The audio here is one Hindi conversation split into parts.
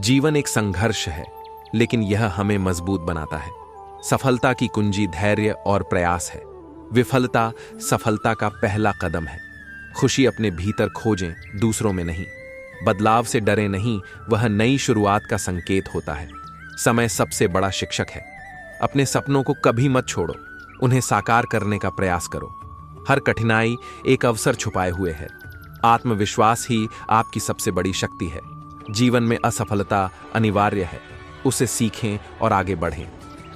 जीवन एक संघर्ष है, लेकिन यह हमें मजबूत बनाता है। सफलता की कुंजी धैर्य और प्रयास है। विफलता सफलता का पहला कदम है। खुशी अपने भीतर खोजें, दूसरों में नहीं। बदलाव से डरे नहीं, वह नई शुरुआत का संकेत होता है। समय सबसे बड़ा शिक्षक है। अपने सपनों को कभी मत छोड़ो, उन्हें साकार करने का प्रयास करो। हर कठिनाई एक अवसर छुपाए हुए है। आत्मविश्वास ही आपकी सबसे बड़ी शक्ति है। जीवन में असफलता अनिवार्य है, उसे सीखें और आगे बढ़ें।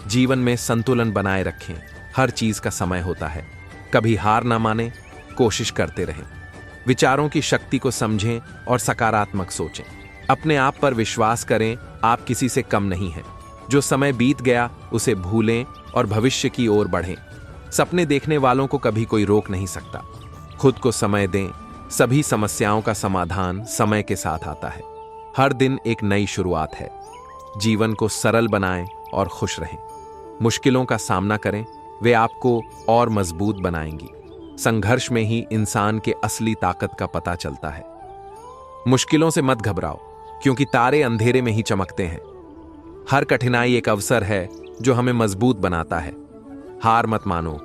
जीवन में संतुलन बनाए रखें। हर चीज का समय होता है। कभी हार ना माने, कोशिश करते रहें। विचारों की शक्ति को समझें और सकारात्मक सोचें। अपने आप पर विश्वास करें, आप किसी से कम नहीं हैं। जो समय बीत गया उसे भूलें और भविष्य की ओर बढ़ें। सपने देखने वालों को कभी कोई रोक नहीं सकता। खुद को समय दें। सभी समस्याओं का समाधान समय के साथ आता है। हर दिन एक नई शुरुआत है। जीवन को सरल बनाएं और खुश रहें। मुश्किलों का सामना करें, वे आपको और मजबूत बनाएंगी। संघर्ष में ही इंसान के असली ताकत का पता चलता है। मुश्किलों से मत घबराओ, क्योंकि तारे अंधेरे में ही चमकते हैं। हर कठिनाई एक अवसर है जो हमें मजबूत बनाता है। हार मत मानो,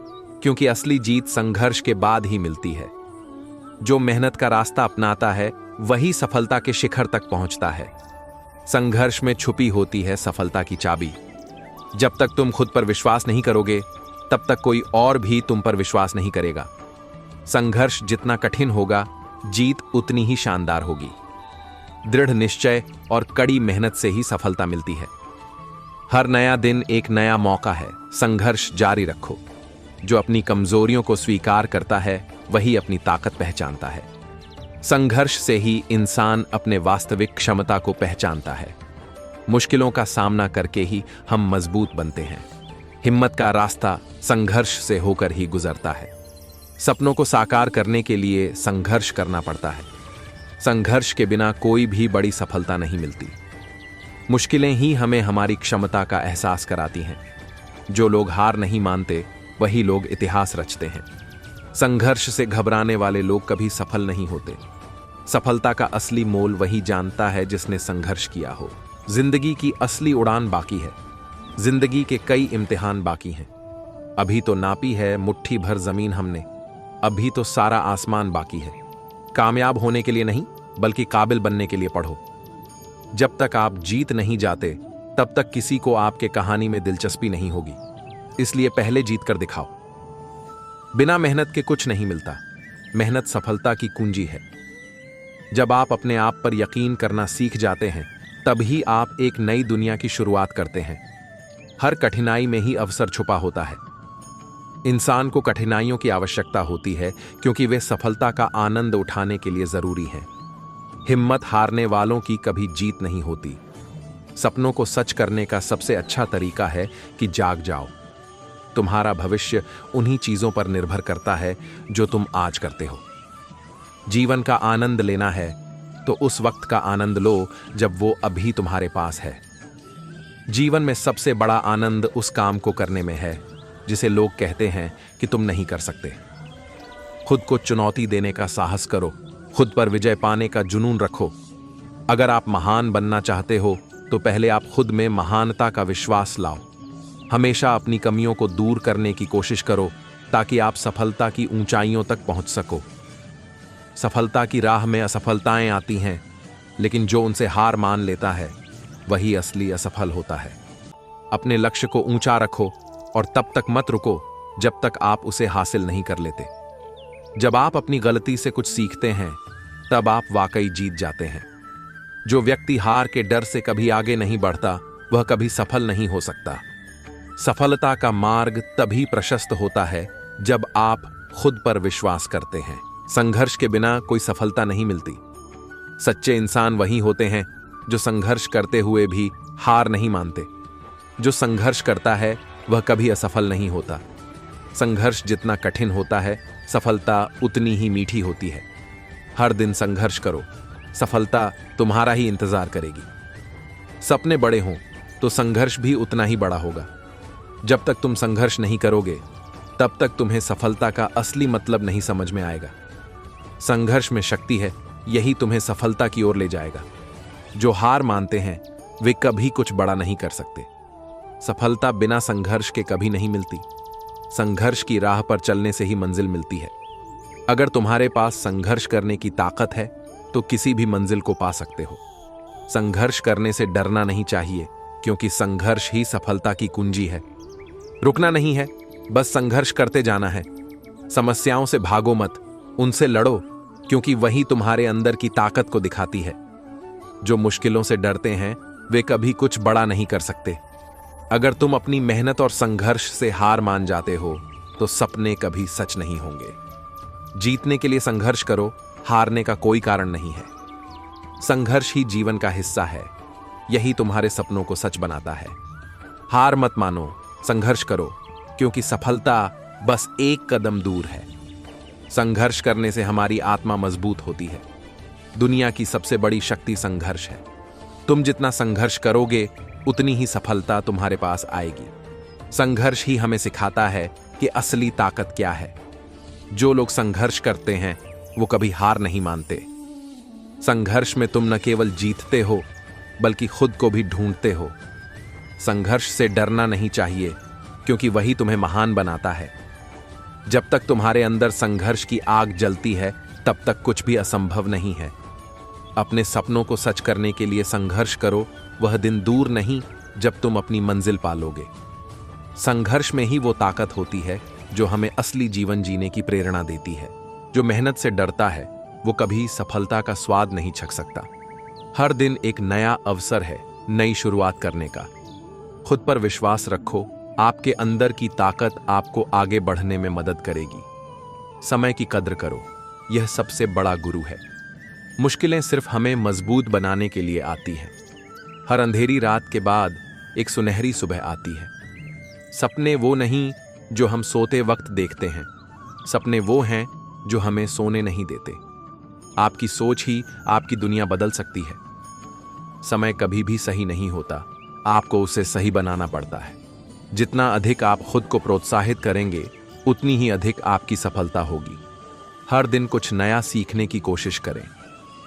क्योंकि असली जीत संघर्ष के बाद ही मिलती है। जो मेहनत का रास्ता अपनाता है वही सफलता के शिखर तक पहुंचता है। संघर्ष में छुपी होती है सफलता की चाबी। जब तक तुम खुद पर विश्वास नहीं करोगे, तब तक कोई और भी तुम पर विश्वास नहीं करेगा। संघर्ष जितना कठिन होगा, जीत उतनी ही शानदार होगी। दृढ़ निश्चय और कड़ी मेहनत से ही सफलता मिलती है। हर नया दिन एक नया मौका है। संघर्ष जारी रखो। जो अपनी कमजोरियों को स्वीकार करता है वही अपनी ताकत पहचानता है। संघर्ष से ही इंसान अपने वास्तविक क्षमता को पहचानता है। मुश्किलों का सामना करके ही हम मजबूत बनते हैं। हिम्मत का रास्ता संघर्ष से होकर ही गुजरता है। सपनों को साकार करने के लिए संघर्ष करना पड़ता है। संघर्ष के बिना कोई भी बड़ी सफलता नहीं मिलती। मुश्किलें ही हमें हमारी क्षमता का एहसास कराती हैं। जो लोग हार नहीं मानते वही लोग इतिहास रचते हैं। संघर्ष से घबराने वाले लोग कभी सफल नहीं होते। सफलता का असली मोल वही जानता है जिसने संघर्ष किया हो। जिंदगी की असली उड़ान बाकी है। जिंदगी के कई इम्तिहान बाकी हैं। अभी तो नापी है मुट्ठी भर जमीन हमने, अभी तो सारा आसमान बाकी है। कामयाब होने के लिए नहीं, बल्कि काबिल बनने के लिए पढ़ो। जब तक आप जीत नहीं जाते, तब तक किसी को आपके कहानी में दिलचस्पी नहीं होगी। इसलिए पहले जीत कर दिखाओ। बिना मेहनत के कुछ नहीं मिलता। मेहनत सफलता की कुंजी है। जब आप अपने आप पर यकीन करना सीख जाते हैं, तभी आप एक नई दुनिया की शुरुआत करते हैं। हर कठिनाई में ही अवसर छुपा होता है। इंसान को कठिनाइयों की आवश्यकता होती है, क्योंकि वे सफलता का आनंद उठाने के लिए जरूरी हैं। हिम्मत हारने वालों की कभी जीत नहीं होती। सपनों को सच करने का सबसे अच्छा तरीका है कि जाग जाओ। तुम्हारा भविष्य उन्हीं चीजों पर निर्भर करता है जो तुम आज करते हो। जीवन का आनंद लेना है तो उस वक्त का आनंद लो जब वो अभी तुम्हारे पास है। जीवन में सबसे बड़ा आनंद उस काम को करने में है जिसे लोग कहते हैं कि तुम नहीं कर सकते। खुद को चुनौती देने का साहस करो। खुद पर विजय पाने का जुनून रखो। अगर आप महान बनना चाहते हो तो पहले आप खुद में महानता का विश्वास लाओ। हमेशा अपनी कमियों को दूर करने की कोशिश करो, ताकि आप सफलता की ऊंचाइयों तक पहुंच सको। सफलता की राह में असफलताएं आती हैं, लेकिन जो उनसे हार मान लेता है वही असली असफल होता है। अपने लक्ष्य को ऊंचा रखो और तब तक मत रुको जब तक आप उसे हासिल नहीं कर लेते। जब आप अपनी गलती से कुछ सीखते हैं, तब आप वाकई जीत जाते हैं। जो व्यक्ति हार के डर से कभी आगे नहीं बढ़ता, वह कभी सफल नहीं हो सकता। सफलता का मार्ग तभी प्रशस्त होता है जब आप खुद पर विश्वास करते हैं। संघर्ष के बिना कोई सफलता नहीं मिलती। सच्चे इंसान वही होते हैं जो संघर्ष करते हुए भी हार नहीं मानते। जो संघर्ष करता है वह कभी असफल नहीं होता। संघर्ष जितना कठिन होता है, सफलता उतनी ही मीठी होती है। हर दिन संघर्ष करो, सफलता तुम्हारा ही इंतजार करेगी। सपने बड़े हों तो संघर्ष भी उतना ही बड़ा होगा। जब तक तुम संघर्ष नहीं करोगे, तब तक तुम्हें सफलता का असली मतलब नहीं समझ में आएगा। संघर्ष में शक्ति है, यही तुम्हें सफलता की ओर ले जाएगा। जो हार मानते हैं वे कभी कुछ बड़ा नहीं कर सकते। सफलता बिना संघर्ष के कभी नहीं मिलती। संघर्ष की राह पर चलने से ही मंजिल मिलती है। अगर तुम्हारे पास संघर्ष करने की ताकत है तो किसी भी मंजिल को पा सकते हो। संघर्ष करने से डरना नहीं चाहिए, क्योंकि संघर्ष ही सफलता की कुंजी है। रुकना नहीं है, बस संघर्ष करते जाना है। समस्याओं से भागो मत, उनसे लड़ो, क्योंकि वही तुम्हारे अंदर की ताकत को दिखाती है। जो मुश्किलों से डरते हैं वे कभी कुछ बड़ा नहीं कर सकते। अगर तुम अपनी मेहनत और संघर्ष से हार मान जाते हो तो सपने कभी सच नहीं होंगे। जीतने के लिए संघर्ष करो, हारने का कोई कारण नहीं है। संघर्ष ही जीवन का हिस्सा है, यही तुम्हारे सपनों को सच बनाता है। हार मत मानो, संघर्ष करो, क्योंकि सफलता बस एक कदम दूर है। संघर्ष करने से हमारी आत्मा मजबूत होती है। दुनिया की सबसे बड़ी शक्ति संघर्ष है। तुम जितना संघर्ष करोगे उतनी ही सफलता तुम्हारे पास आएगी। संघर्ष ही हमें सिखाता है कि असली ताकत क्या है। जो लोग संघर्ष करते हैं वो कभी हार नहीं मानते। संघर्ष में तुम न केवल जीतते हो बल्कि खुद को भी ढूंढते हो। संघर्ष से डरना नहीं चाहिए, क्योंकि वही तुम्हें महान बनाता है। जब तक तुम्हारे अंदर संघर्ष की आग जलती है तब तक कुछ भी असंभव नहीं है। अपने सपनों को सच करने के लिए संघर्ष करो। वह दिन दूर नहीं जब तुम अपनी मंजिल पालोगे। संघर्ष में ही वो ताकत होती है जो हमें असली जीवन जीने की प्रेरणा देती है। जो मेहनत से डरता है वो कभी सफलता का स्वाद नहीं चख सकता। हर दिन एक नया अवसर है नई शुरुआत करने का। खुद पर विश्वास रखो, आपके अंदर की ताकत आपको आगे बढ़ने में मदद करेगी। समय की कद्र करो, यह सबसे बड़ा गुरु है। मुश्किलें सिर्फ हमें मजबूत बनाने के लिए आती हैं। हर अंधेरी रात के बाद एक सुनहरी सुबह आती है। सपने वो नहीं जो हम सोते वक्त देखते हैं, सपने वो हैं जो हमें सोने नहीं देते। आपकी सोच ही आपकी दुनिया बदल सकती है। समय कभी भी सही नहीं होता, आपको उसे सही बनाना पड़ता है। जितना अधिक आप खुद को प्रोत्साहित करेंगे उतनी ही अधिक आपकी सफलता होगी। हर दिन कुछ नया सीखने की कोशिश करें।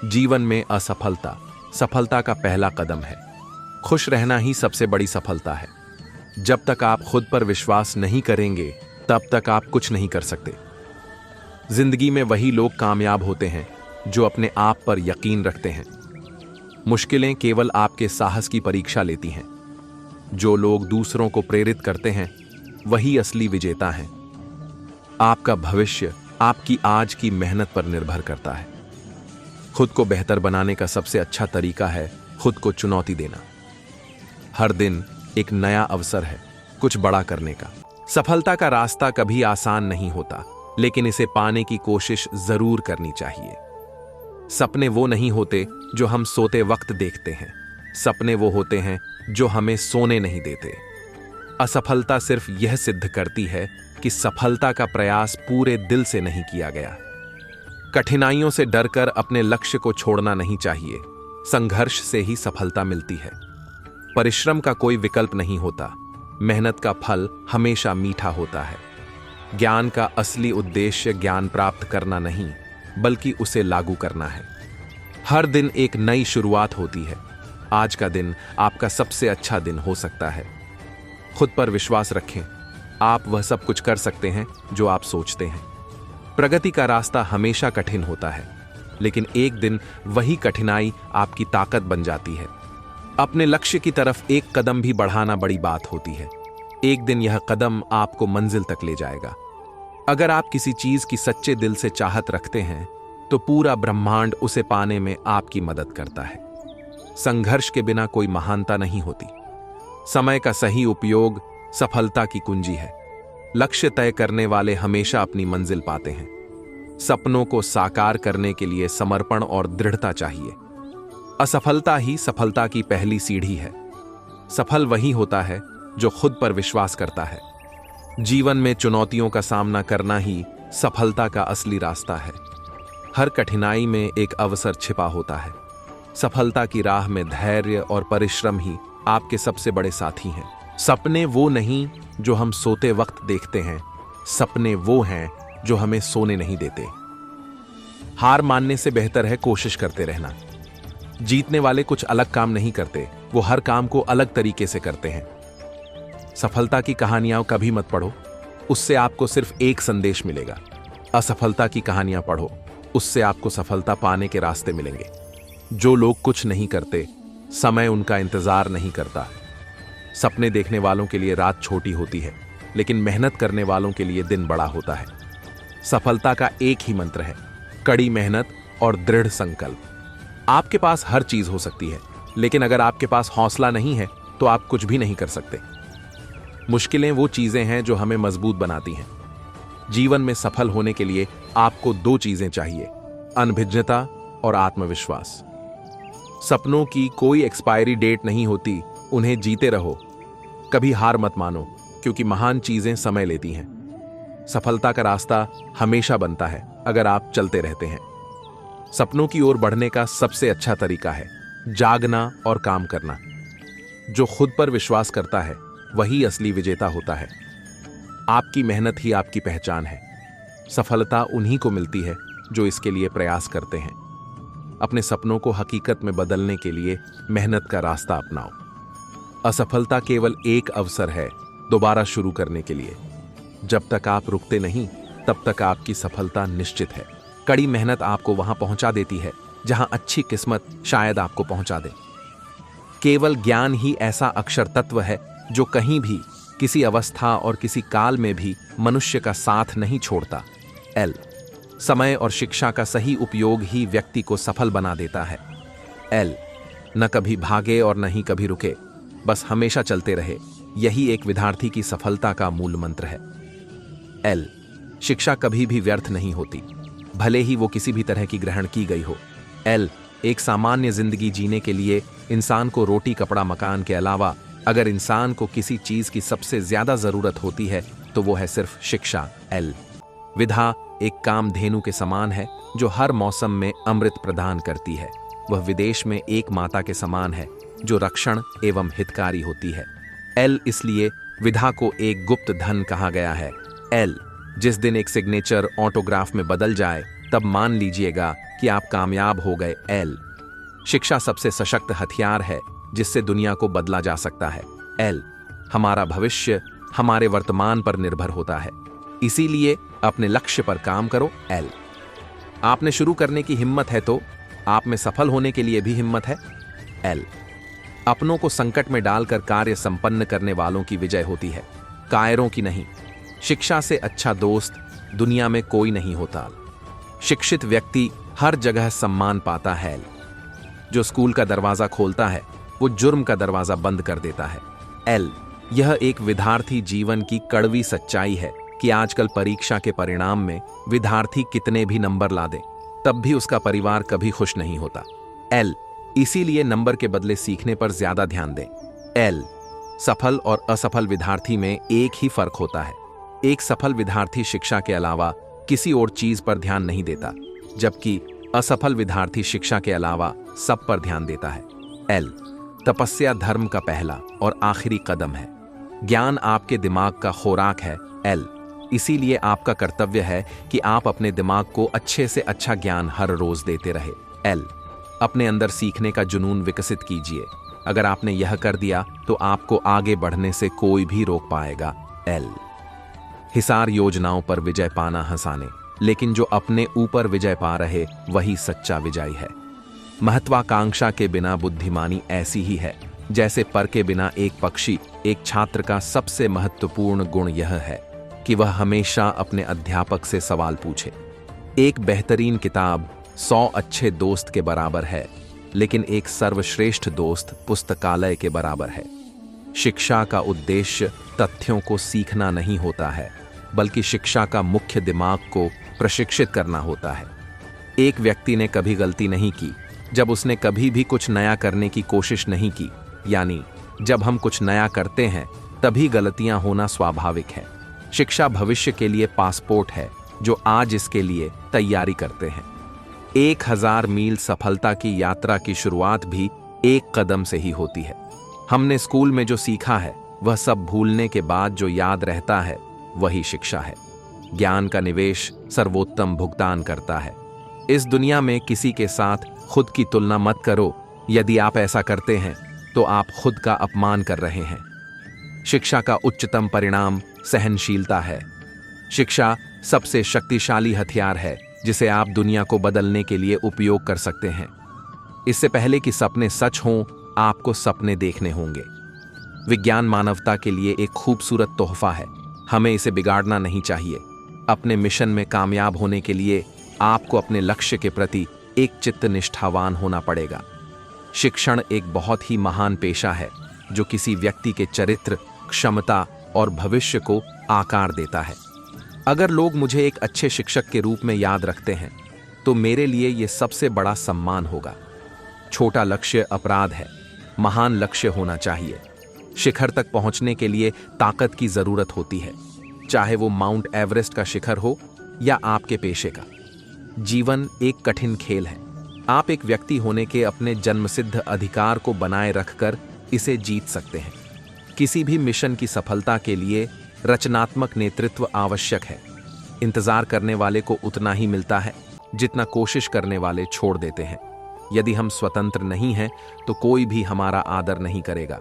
जीवन में असफलता सफलता का पहला कदम है। खुश रहना ही सबसे बड़ी सफलता है। जब तक आप खुद पर विश्वास नहीं करेंगे तब तक आप कुछ नहीं कर सकते। जिंदगी में वही लोग कामयाब होते हैं जो अपने आप पर यकीन रखते हैं। मुश्किलें केवल आपके साहस की परीक्षा लेती हैं। जो लोग दूसरों को प्रेरित करते हैं वही असली विजेता हैं। आपका भविष्य आपकी आज की मेहनत पर निर्भर करता है। खुद को बेहतर बनाने का सबसे अच्छा तरीका है खुद को चुनौती देना। हर दिन एक नया अवसर है कुछ बड़ा करने का। सफलता का रास्ता कभी आसान नहीं होता, लेकिन इसे पाने की कोशिश जरूर करनी चाहिए। सपने वो नहीं होते जो हम सोते वक्त देखते हैं, सपने वो होते हैं जो हमें सोने नहीं देते। असफलता सिर्फ यह सिद्ध करती है कि सफलता का प्रयास पूरे दिल से नहीं किया गया। कठिनाइयों से डरकर अपने लक्ष्य को छोड़ना नहीं चाहिए। संघर्ष से ही सफलता मिलती है। परिश्रम का कोई विकल्प नहीं होता, मेहनत का फल हमेशा मीठा होता है। ज्ञान का असली उद्देश्य ज्ञान प्राप्त करना नहीं, बल्कि उसे लागू करना है। हर दिन एक नई शुरुआत होती है। आज का दिन आपका सबसे अच्छा दिन हो सकता है। खुद पर विश्वास रखें, आप वह सब कुछ कर सकते हैं जो आप सोचते हैं। प्रगति का रास्ता हमेशा कठिन होता है, लेकिन एक दिन वही कठिनाई आपकी ताकत बन जाती है। अपने लक्ष्य की तरफ एक कदम भी बढ़ाना बड़ी बात होती है। एक दिन यह कदम आपको मंजिल तक ले जाएगा। अगर आप किसी चीज की सच्चे दिल से चाहत रखते हैं तो पूरा ब्रह्मांड उसे पाने में आपकी मदद करता है। संघर्ष के बिना कोई महानता नहीं होती। समय का सही उपयोग सफलता की कुंजी है। लक्ष्य तय करने वाले हमेशा अपनी मंजिल पाते हैं। सपनों को साकार करने के लिए समर्पण और दृढ़ता चाहिए। असफलता ही सफलता की पहली सीढ़ी है। सफल वही होता है जो खुद पर विश्वास करता है। जीवन में चुनौतियों का सामना करना ही सफलता का असली रास्ता है। हर कठिनाई में एक अवसर छिपा होता है। सफलता की राह में धैर्य और परिश्रम ही आपके सबसे बड़े साथी हैं। सपने वो नहीं जो हम सोते वक्त देखते हैं, सपने वो हैं जो हमें सोने नहीं देते। हार मानने से बेहतर है कोशिश करते रहना। जीतने वाले कुछ अलग काम नहीं करते, वो हर काम को अलग तरीके से करते हैं। सफलता की कहानियां कभी मत पढ़ो, उससे आपको सिर्फ एक संदेश मिलेगा। असफलता की कहानियां पढ़ो, उससे आपको सफलता पाने के रास्ते मिलेंगे। जो लोग कुछ नहीं करते, समय उनका इंतजार नहीं करता। सपने देखने वालों के लिए रात छोटी होती है, लेकिन मेहनत करने वालों के लिए दिन बड़ा होता है। सफलता का एक ही मंत्र है, कड़ी मेहनत और दृढ़ संकल्प। आपके पास हर चीज हो सकती है, लेकिन अगर आपके पास हौसला नहीं है तो आप कुछ भी नहीं कर सकते। मुश्किलें वो चीजें हैं जो हमें मजबूत बनाती हैं। जीवन में सफल होने के लिए आपको दो चीजें चाहिए, अनभिज्ञता और आत्मविश्वास। सपनों की कोई एक्सपायरी डेट नहीं होती, उन्हें जीते रहो। कभी हार मत मानो, क्योंकि महान चीजें समय लेती हैं। सफलता का रास्ता हमेशा बनता है अगर आप चलते रहते हैं। सपनों की ओर बढ़ने का सबसे अच्छा तरीका है जागना और काम करना। जो खुद पर विश्वास करता है वही असली विजेता होता है। आपकी मेहनत ही आपकी पहचान है। सफलता उन्हीं को मिलती है जो इसके लिए प्रयास करते हैं। अपने सपनों को हकीकत में बदलने के लिए मेहनत का रास्ता अपनाओ। असफलता केवल एक अवसर है दोबारा शुरू करने के लिए। जब तक आप रुकते नहीं, तब तक आपकी सफलता निश्चित है। कड़ी मेहनत आपको वहां पहुंचा देती है जहां अच्छी किस्मत शायद आपको पहुंचा दे। केवल ज्ञान ही ऐसा अक्षर तत्व है जो कहीं भी, किसी अवस्था और किसी काल में भी मनुष्य का साथ नहीं छोड़ता। एल समय और शिक्षा का सही उपयोग ही व्यक्ति को सफल बना देता है। एल न कभी भागे और न ही कभी रुके, बस हमेशा चलते रहे। यही एक विद्यार्थी की सफलता का मूल मंत्र है। एल शिक्षा कभी भी व्यर्थ नहीं होती, भले ही वो किसी भी तरह की ग्रहण की गई हो। एल एक सामान्य जिंदगी जीने के लिए इंसान को रोटी, कपड़ा, मकान के अलावा अगर इंसान को किसी चीज की सबसे ज्यादा जरूरत होती है तो वो है सिर्फ शिक्षा। एल विधा एक कामधेनु के समान है जो हर मौसम में अमृत प्रदान करती है। वह विदेश में एक माता के समान है जो रक्षण एवं हितकारी होती है। एल इसलिए विधा को एक गुप्त धन कहा गया है। एल जिस दिन एक सिग्नेचर ऑटोग्राफ में बदल जाए तब मान लीजिएगा कि आप कामयाब हो गए। एल शिक्षा सबसे सशक्त हथियार है जिससे दुनिया को बदला जा सकता है। एल हमारा भविष्य हमारे वर्तमान पर निर्भर होता है, इसीलिए अपने लक्ष्य पर काम करो। एल आपने शुरू करने की हिम्मत है तो आप में सफल होने के लिए भी हिम्मत है। एल अपनों को संकट में डालकर कार्य संपन्न करने वालों की विजय होती है, कायरों की नहीं। शिक्षा से अच्छा दोस्त दुनिया में कोई नहीं होता। शिक्षित व्यक्ति हर जगह सम्मान पाता है। जो स्कूल का दरवाजा खोलता है वो जुर्म का दरवाजा बंद कर देता है। एल यह एक विद्यार्थी जीवन की कड़वी सच्चाई है कि आजकल परीक्षा के परिणाम में विद्यार्थी कितने भी नंबर ला दे, तब भी उसका परिवार कभी खुश नहीं होता। एल इसीलिए नंबर के बदले सीखने पर ज्यादा ध्यान दें। एल सफल और असफल विद्यार्थी में एक ही फर्क होता है। एक सफल विद्यार्थी शिक्षा के अलावा किसी और चीज पर ध्यान नहीं देता, जबकि असफल विद्यार्थी शिक्षा के अलावा सब पर ध्यान देता है। एल तपस्या धर्म का पहला और आखिरी कदम है। ज्ञान आपके दिमाग का खुराक है। एल इसीलिए आपका कर्तव्य है कि आप अपने दिमाग को अच्छे से अच्छा ज्ञान हर रोज देते रहे। एल अपने अंदर सीखने का जुनून विकसित कीजिए। अगर आपने यह कर दिया तो आपको आगे बढ़ने से कोई भी रोक पाएगा। एल हिसार योजनाओं पर विजय पाना हंसाने, लेकिन जो अपने ऊपर विजय पा रहे वही सच्चा विजयी है। महत्वाकांक्षा के बिना बुद्धिमानी ऐसी ही है जैसे पर के बिना एक पक्षी। एक छात्र का सबसे महत्वपूर्ण गुण यह है कि वह हमेशा अपने अध्यापक से सवाल पूछे। एक बेहतरीन किताब 100 अच्छे दोस्त के बराबर है, लेकिन एक सर्वश्रेष्ठ दोस्त पुस्तकालय के बराबर है। शिक्षा का उद्देश्य तथ्यों को सीखना नहीं होता है, बल्कि शिक्षा का मुख्य दिमाग को प्रशिक्षित करना होता है। एक व्यक्ति ने कभी गलती नहीं की जब उसने कभी भी कुछ नया करने की कोशिश नहीं की। यानी जब हम कुछ नया करते हैं तभी गलतियां होना स्वाभाविक है। शिक्षा भविष्य के लिए पासपोर्ट है जो आज इसके लिए तैयारी करते हैं। 1000 मील सफलता की यात्रा की शुरुआत भी एक कदम से ही होती है। हमने स्कूल में जो सीखा है वह सब भूलने के बाद जो याद रहता है वही शिक्षा है। ज्ञान का निवेश सर्वोत्तम भुगतान करता है। इस दुनिया में किसी के साथ खुद की तुलना मत करो, यदि आप ऐसा करते हैं तो आप खुद का अपमान कर रहे हैं। शिक्षा का उच्चतम परिणाम सहनशीलता है। शिक्षा सबसे शक्तिशाली हथियार है जिसे आप दुनिया को बदलने के लिए उपयोग कर सकते हैं। इससे पहले कि सपने सच हों, आपको सपने देखने होंगे। विज्ञान मानवता के लिए एक खूबसूरत तोहफा है। हमें इसे बिगाड़ना नहीं चाहिए। अपने मिशन में कामयाब होने के लिए आपको अपने लक्ष्य के प्रति एक चित्त निष्ठावान होना पड़ेगा। शिक्षण एक बहुत ही महान पेशा है जो किसी व्यक्ति के चरित्र, क्षमता और भविष्य को आकार देता है। अगर लोग मुझे एक अच्छे शिक्षक के रूप में याद रखते हैं तो मेरे लिए यह सबसे बड़ा सम्मान होगा। छोटा लक्ष्य अपराध है, महान लक्ष्य होना चाहिए। शिखर तक पहुंचने के लिए ताकत की जरूरत होती है, चाहे वो माउंट एवरेस्ट का शिखर हो या आपके पेशे का। जीवन एक कठिन खेल है। आप एक व्यक्ति होने के अपने जन्मसिद्ध अधिकार को बनाए रखकर इसे जीत सकते हैं। किसी भी मिशन की सफलता के लिए रचनात्मक नेतृत्व आवश्यक है। इंतजार करने वाले को उतना ही मिलता है जितना कोशिश करने वाले छोड़ देते हैं। यदि हम स्वतंत्र नहीं हैं तो कोई भी हमारा आदर नहीं करेगा।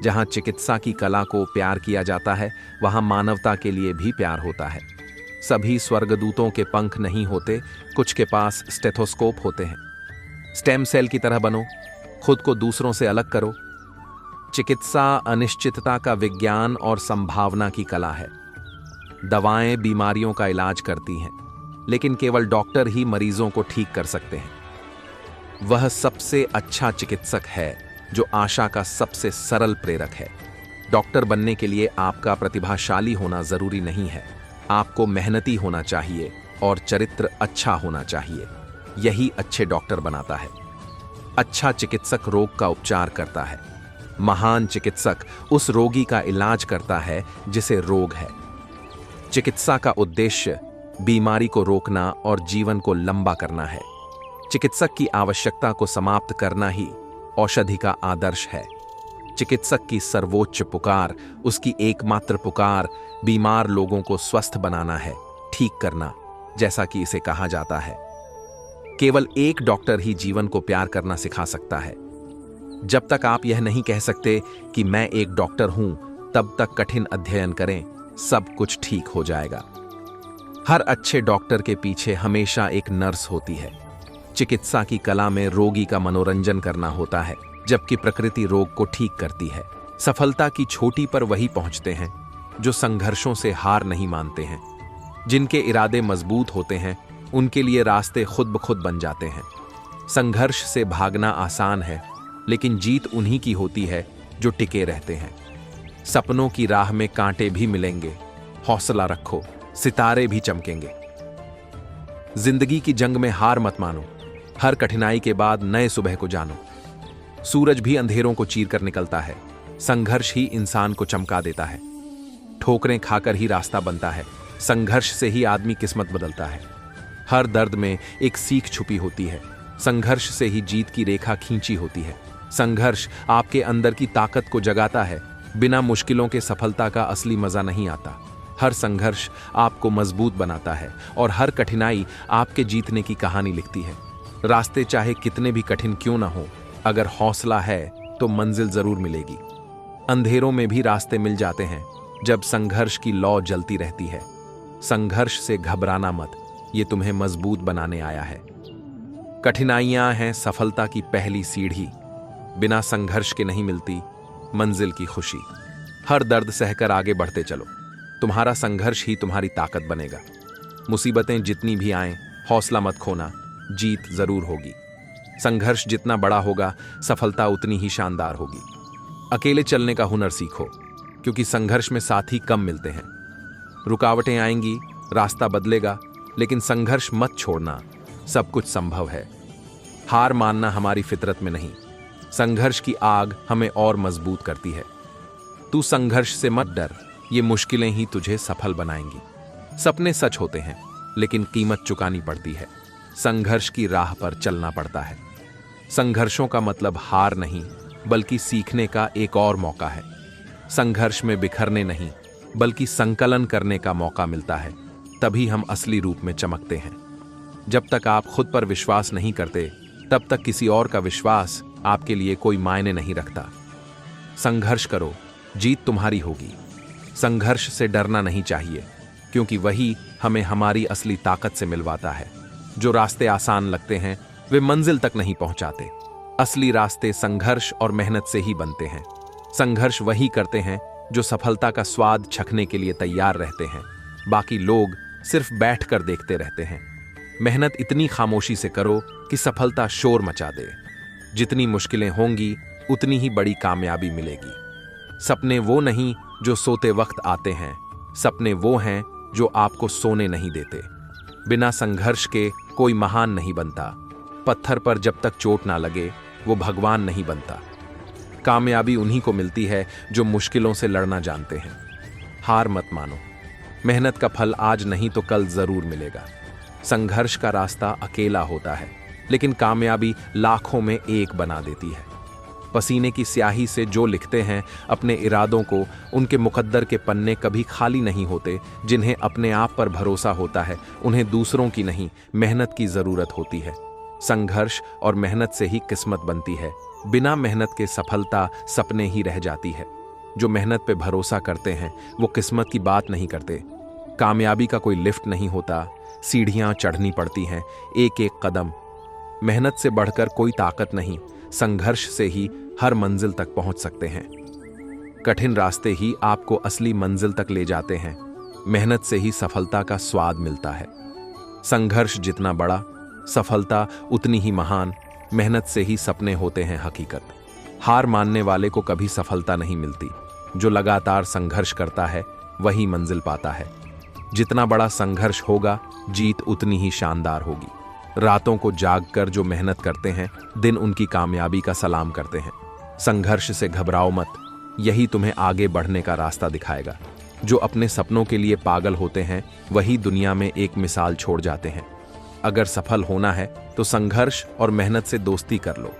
जहां चिकित्सा की कला को प्यार किया जाता है, वहां मानवता के लिए भी प्यार होता है। सभी स्वर्गदूतों के पंख नहीं होते, कुछ के पास स्टेथोस्कोप होते हैं। स्टेम सेल की तरह बनो, खुद को दूसरों से अलग करो। चिकित्सा अनिश्चितता का विज्ञान और संभावना की कला है। दवाएं बीमारियों का इलाज करती हैं, लेकिन केवल डॉक्टर ही मरीजों को ठीक कर सकते हैं। वह सबसे अच्छा चिकित्सक है जो आशा का सबसे सरल प्रेरक है। डॉक्टर बनने के लिए आपका प्रतिभाशाली होना जरूरी नहीं है। आपको मेहनती होना चाहिए और चरित्र अच्छा होना चाहिए। यही अच्छे डॉक्टर बनाता है। अच्छा चिकित्सक रोग का उपचार करता है। महान चिकित्सक उस रोगी का इलाज करता है जिसे रोग है। चिकित्सा का उद्देश्य बीमारी को रोकना और जीवन को लंबा करना है। चिकित्सक की आवश्यकता को समाप्त करना ही औषधि का आदर्श है। चिकित्सक की सर्वोच्च पुकार, उसकी एकमात्र पुकार बीमार लोगों को स्वस्थ बनाना है, ठीक करना, जैसा कि इसे कहा जाता है। केवल एक डॉक्टर ही जीवन को प्यार करना सिखा सकता है। जब तक आप यह नहीं कह सकते कि मैं एक डॉक्टर हूं, तब तक कठिन अध्ययन करें, सब कुछ ठीक हो जाएगा। हर अच्छे डॉक्टर के पीछे हमेशा एक नर्स होती है। चिकित्सा की कला में रोगी का मनोरंजन करना होता है, जबकि प्रकृति रोग को ठीक करती है। सफलता की चोटी पर वही पहुंचते हैं जो संघर्षों से हार नहीं मानते हैं। जिनके इरादे मजबूत होते हैं, उनके लिए रास्ते खुद ब खुद बन जाते हैं। संघर्ष से भागना आसान है, लेकिन जीत उन्हीं की होती है जो टिके रहते हैं। सपनों की राह में कांटे भी मिलेंगे, हौसला रखो, सितारे भी चमकेंगे। जिंदगी की जंग में हार मत मानो। हर कठिनाई के बाद नए सुबह को जानो। सूरज भी अंधेरों को चीर कर निकलता है। संघर्ष ही इंसान को चमका देता है। ठोकरें खाकर ही रास्ता बनता है। संघर्ष से ही आदमी किस्मत बदलता है। हर दर्द में एक सीख छुपी होती है। संघर्ष से ही जीत की रेखा खींची होती है। संघर्ष आपके अंदर की ताकत को जगाता है। बिना मुश्किलों के सफलता का असली मजा नहीं आता। हर संघर्ष आपको मजबूत बनाता है और हर कठिनाई आपके जीतने की कहानी लिखती है। रास्ते चाहे कितने भी कठिन क्यों ना हो, अगर हौसला है तो मंजिल जरूर मिलेगी। अंधेरों में भी रास्ते मिल जाते हैं जब संघर्ष की लौ जलती रहती है। संघर्ष से घबराना मत, ये तुम्हें मजबूत बनाने आया है। कठिनाइयां हैं सफलता की पहली सीढ़ी। बिना संघर्ष के नहीं मिलती मंजिल की खुशी। हर दर्द सहकर आगे बढ़ते चलो। तुम्हारा संघर्ष ही तुम्हारी ताकत बनेगा। मुसीबतें जितनी भी आएं, हौसला मत खोना, जीत जरूर होगी। संघर्ष जितना बड़ा होगा, सफलता उतनी ही शानदार होगी। अकेले चलने का हुनर सीखो, क्योंकि संघर्ष में साथी कम मिलते हैं। रुकावटें आएंगी, रास्ता बदलेगा, लेकिन संघर्ष मत छोड़ना। सब कुछ संभव है। हार मानना हमारी फितरत में नहीं। संघर्ष की आग हमें और मजबूत करती है। तू संघर्ष से मत डर, ये मुश्किलें ही तुझे सफल बनाएंगी। सपने सच होते हैं, लेकिन कीमत चुकानी पड़ती है। संघर्ष की राह पर चलना पड़ता है। संघर्षों का मतलब हार नहीं, बल्कि सीखने का एक और मौका है। संघर्ष में बिखरने नहीं, बल्कि संकलन करने का मौका मिलता है। तभी हम असली रूप में चमकते हैं। जब तक आप खुद पर विश्वास नहीं करते, तब तक किसी और का विश्वास आपके लिए कोई मायने नहीं रखता। संघर्ष करो, जीत तुम्हारी होगी। संघर्ष से डरना नहीं चाहिए, क्योंकि वही हमें हमारी असली ताकत से मिलवाता है। जो रास्ते आसान लगते हैं वे मंजिल तक नहीं पहुंचाते। असली रास्ते संघर्ष और मेहनत से ही बनते हैं। संघर्ष वही करते हैं जो सफलता का स्वाद चखने के लिए तैयार रहते हैं। बाकी लोग सिर्फ बैठकर देखते रहते हैं। मेहनत इतनी खामोशी से करो कि सफलता शोर मचा दे। जितनी मुश्किलें होंगी उतनी ही बड़ी कामयाबी मिलेगी। सपने वो नहीं जो सोते वक्त आते हैं, सपने वो हैं जो आपको सोने नहीं देते। बिना संघर्ष के कोई महान नहीं बनता। पत्थर पर जब तक चोट ना लगे वो भगवान नहीं बनता। कामयाबी उन्हीं को मिलती है जो मुश्किलों से लड़ना जानते हैं। हार मत मानो, मेहनत का फल आज नहीं तो कल जरूर मिलेगा। संघर्ष का रास्ता अकेला होता है, लेकिन कामयाबी लाखों में एक बना देती है। पसीने की स्याही से जो लिखते हैं अपने इरादों को, उनके मुकद्दर के पन्ने कभी खाली नहीं होते। जिन्हें अपने आप पर भरोसा होता है उन्हें दूसरों की नहीं, मेहनत की जरूरत होती है। संघर्ष और मेहनत से ही किस्मत बनती है। बिना मेहनत के सफलता सपने ही रह जाती है। जो मेहनत पे भरोसा करते हैं वो किस्मत की बात नहीं करते। कामयाबी का कोई लिफ्ट नहीं होता, सीढ़ियां चढ़नी पड़ती हैं एक एक कदम। मेहनत से बढ़कर कोई ताकत नहीं, संघर्ष से ही हर मंजिल तक पहुंच सकते हैं। कठिन रास्ते ही आपको असली मंजिल तक ले जाते हैं। मेहनत से ही सफलता का स्वाद मिलता है। संघर्ष जितना बड़ा, सफलता उतनी ही महान। मेहनत से ही सपने होते हैं हकीकत। हार मानने वाले को कभी सफलता नहीं मिलती। जो लगातार संघर्ष करता है वही मंजिल पाता है। जितना बड़ा संघर्ष होगा जीत उतनी ही शानदार होगी। रातों को जागकर जो मेहनत करते हैं दिन उनकी कामयाबी का सलाम करते हैं। संघर्ष से घबराओ मत, यही तुम्हें आगे बढ़ने का रास्ता दिखाएगा। जो अपने सपनों के लिए पागल होते हैं वही दुनिया में एक मिसाल छोड़ जाते हैं। अगर सफल होना है तो संघर्ष और मेहनत से दोस्ती कर लो।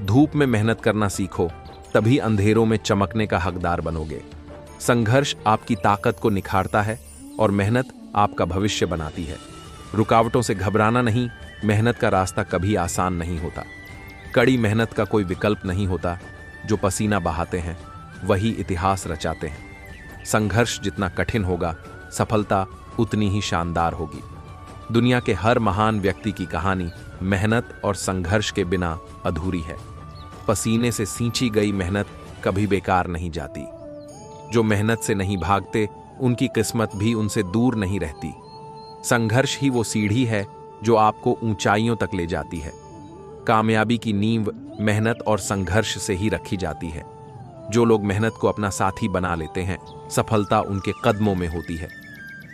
धूप में मेहनत करना सीखो, तभी अंधेरों में चमकने का हकदार बनोगे। संघर्ष आपकी ताकत को निखारता है और मेहनत आपका भविष्य बनाती है। रुकावटों से घबराना नहीं, मेहनत का रास्ता कभी आसान नहीं होता। कड़ी मेहनत का कोई विकल्प नहीं होता। जो पसीना बहाते हैं वही इतिहास रचाते हैं। संघर्ष जितना कठिन होगा सफलता उतनी ही शानदार होगी। दुनिया के हर महान व्यक्ति की कहानी मेहनत और संघर्ष के बिना अधूरी है। पसीने से सींची गई मेहनत कभी बेकार नहीं जाती। जो मेहनत से नहीं भागते उनकी किस्मत भी उनसे दूर नहीं रहती। संघर्ष ही वो सीढ़ी है जो आपको ऊंचाइयों तक ले जाती है। कामयाबी की नींव मेहनत और संघर्ष से ही रखी जाती है। जो लोग मेहनत को अपना साथी बना लेते हैं सफलता उनके कदमों में होती है।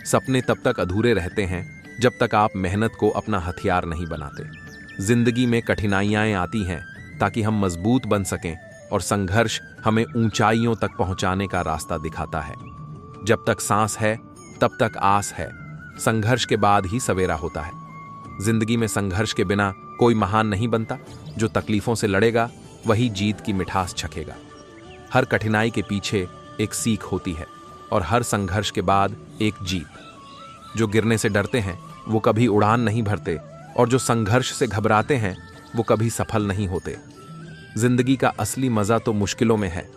सपने तब तक अधूरे रहते हैं जब तक आप मेहनत को अपना हथियार नहीं बनाते। जिंदगी में कठिनाइयां आती हैं ताकि हम मजबूत बन सकें, और संघर्ष हमें ऊंचाइयों तक पहुंचाने का रास्ता दिखाता है। जब तक सांस है तब तक आस है। संघर्ष के बाद ही सवेरा होता है। जिंदगी में संघर्ष के बिना कोई महान नहीं बनता। जो तकलीफों से लड़ेगा वही जीत की मिठास चखेगा। हर कठिनाई के पीछे एक सीख होती है और हर संघर्ष के बाद एक जीत। जो गिरने से डरते हैं वो कभी उड़ान नहीं भरते, और जो संघर्ष से घबराते हैं वो कभी सफल नहीं होते। जिंदगी का असली मजा तो मुश्किलों में है।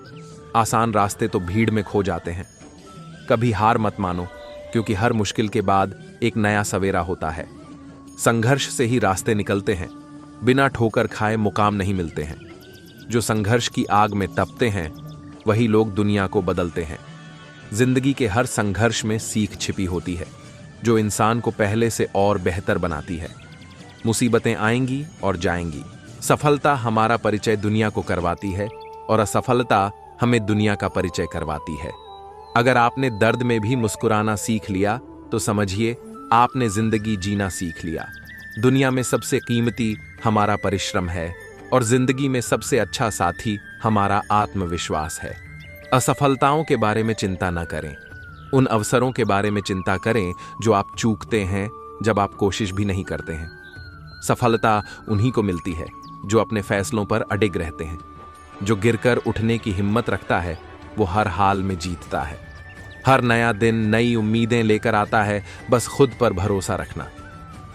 आसान रास्ते तो भीड़ में खो जाते हैं। कभी हार मत मानो, क्योंकि हर मुश्किल के बाद एक नया सवेरा होता है। संघर्ष से ही रास्ते निकलते हैं। बिना ठोकर खाए मुकाम नहीं मिलते हैं। जो संघर्ष की आग में तपते हैं वही लोग दुनिया को बदलते हैं। जिंदगी के हर संघर्ष में सीख छिपी होती है जो इंसान को पहले से और बेहतर बनाती है। मुसीबतें आएंगी और जाएंगी। सफलता हमारा परिचय दुनिया को करवाती है और असफलता हमें दुनिया का परिचय करवाती है। अगर आपने दर्द में भी मुस्कुराना सीख लिया तो समझिए आपने जिंदगी जीना सीख लिया। दुनिया में सबसे कीमती हमारा परिश्रम है और जिंदगी में सबसे अच्छा साथी हमारा आत्मविश्वास है। असफलताओं के बारे में चिंता न करें, उन अवसरों के बारे में चिंता करें जो आप चूकते हैं जब आप कोशिश भी नहीं करते हैं। सफलता उन्हीं को मिलती है जो अपने फैसलों पर अडिग रहते हैं। जो गिरकर उठने की हिम्मत रखता है वो हर हाल में जीतता है। हर नया दिन नई उम्मीदें लेकर आता है, बस खुद पर भरोसा रखना।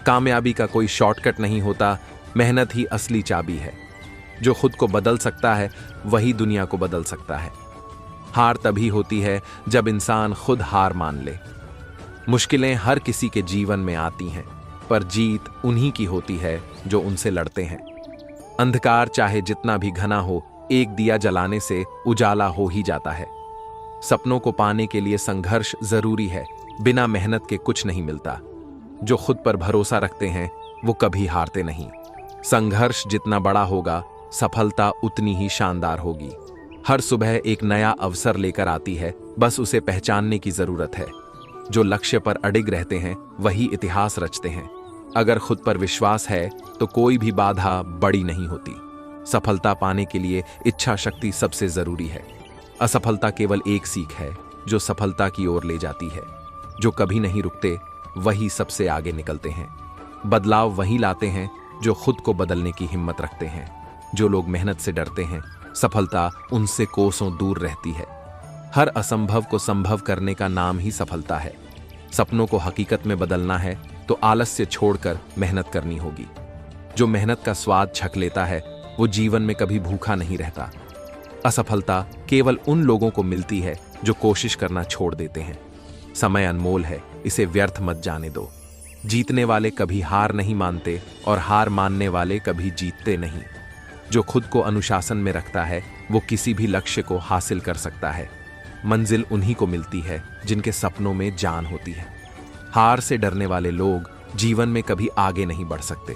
कामयाबी का कोई शॉर्टकट नहीं होता, मेहनत ही असली चाबी है। जो खुद को बदल सकता है वही दुनिया को बदल सकता है। हार तभी होती है जब इंसान खुद हार मान ले। मुश्किलें हर किसी के जीवन में आती हैं, पर जीत उन्हीं की होती है जो उनसे लड़ते हैं। अंधकार चाहे जितना भी घना हो, एक दिया जलाने से उजाला हो ही जाता है। सपनों को पाने के लिए संघर्ष जरूरी है, बिना मेहनत के कुछ नहीं मिलता। जो खुद पर भरोसा रखते हैं वो कभी हारते नहीं। संघर्ष जितना बड़ा होगा, सफलता उतनी ही शानदार होगी। हर सुबह एक नया अवसर लेकर आती है, बस उसे पहचानने की जरूरत है। जो लक्ष्य पर अडिग रहते हैं वही इतिहास रचते हैं। अगर खुद पर विश्वास है तो कोई भी बाधा बड़ी नहीं होती। सफलता पाने के लिए इच्छा शक्ति सबसे जरूरी है। असफलता केवल एक सीख है जो सफलता की ओर ले जाती है। जो कभी नहीं रुकते वही सबसे आगे निकलते हैं। बदलाव वही लाते हैं जो खुद को बदलने की हिम्मत रखते हैं। जो लोग मेहनत से डरते हैं, सफलता उनसे कोसों दूर रहती है। हर असंभव को संभव करने का नाम ही सफलता है। सपनों को हकीकत में बदलना है तो आलस्य छोड़कर मेहनत करनी होगी। जो मेहनत का स्वाद छक लेता है वो जीवन में कभी भूखा नहीं रहता। असफलता केवल उन लोगों को मिलती है जो कोशिश करना छोड़ देते हैं। समय अनमोल है, इसे व्यर्थ मत जाने दो। जीतने वाले कभी हार नहीं मानते और हार मानने वाले कभी जीतते नहीं। जो खुद को अनुशासन में रखता है वो किसी भी लक्ष्य को हासिल कर सकता है। मंजिल उन्हीं को मिलती है जिनके सपनों में जान होती है। हार से डरने वाले लोग जीवन में कभी आगे नहीं बढ़ सकते।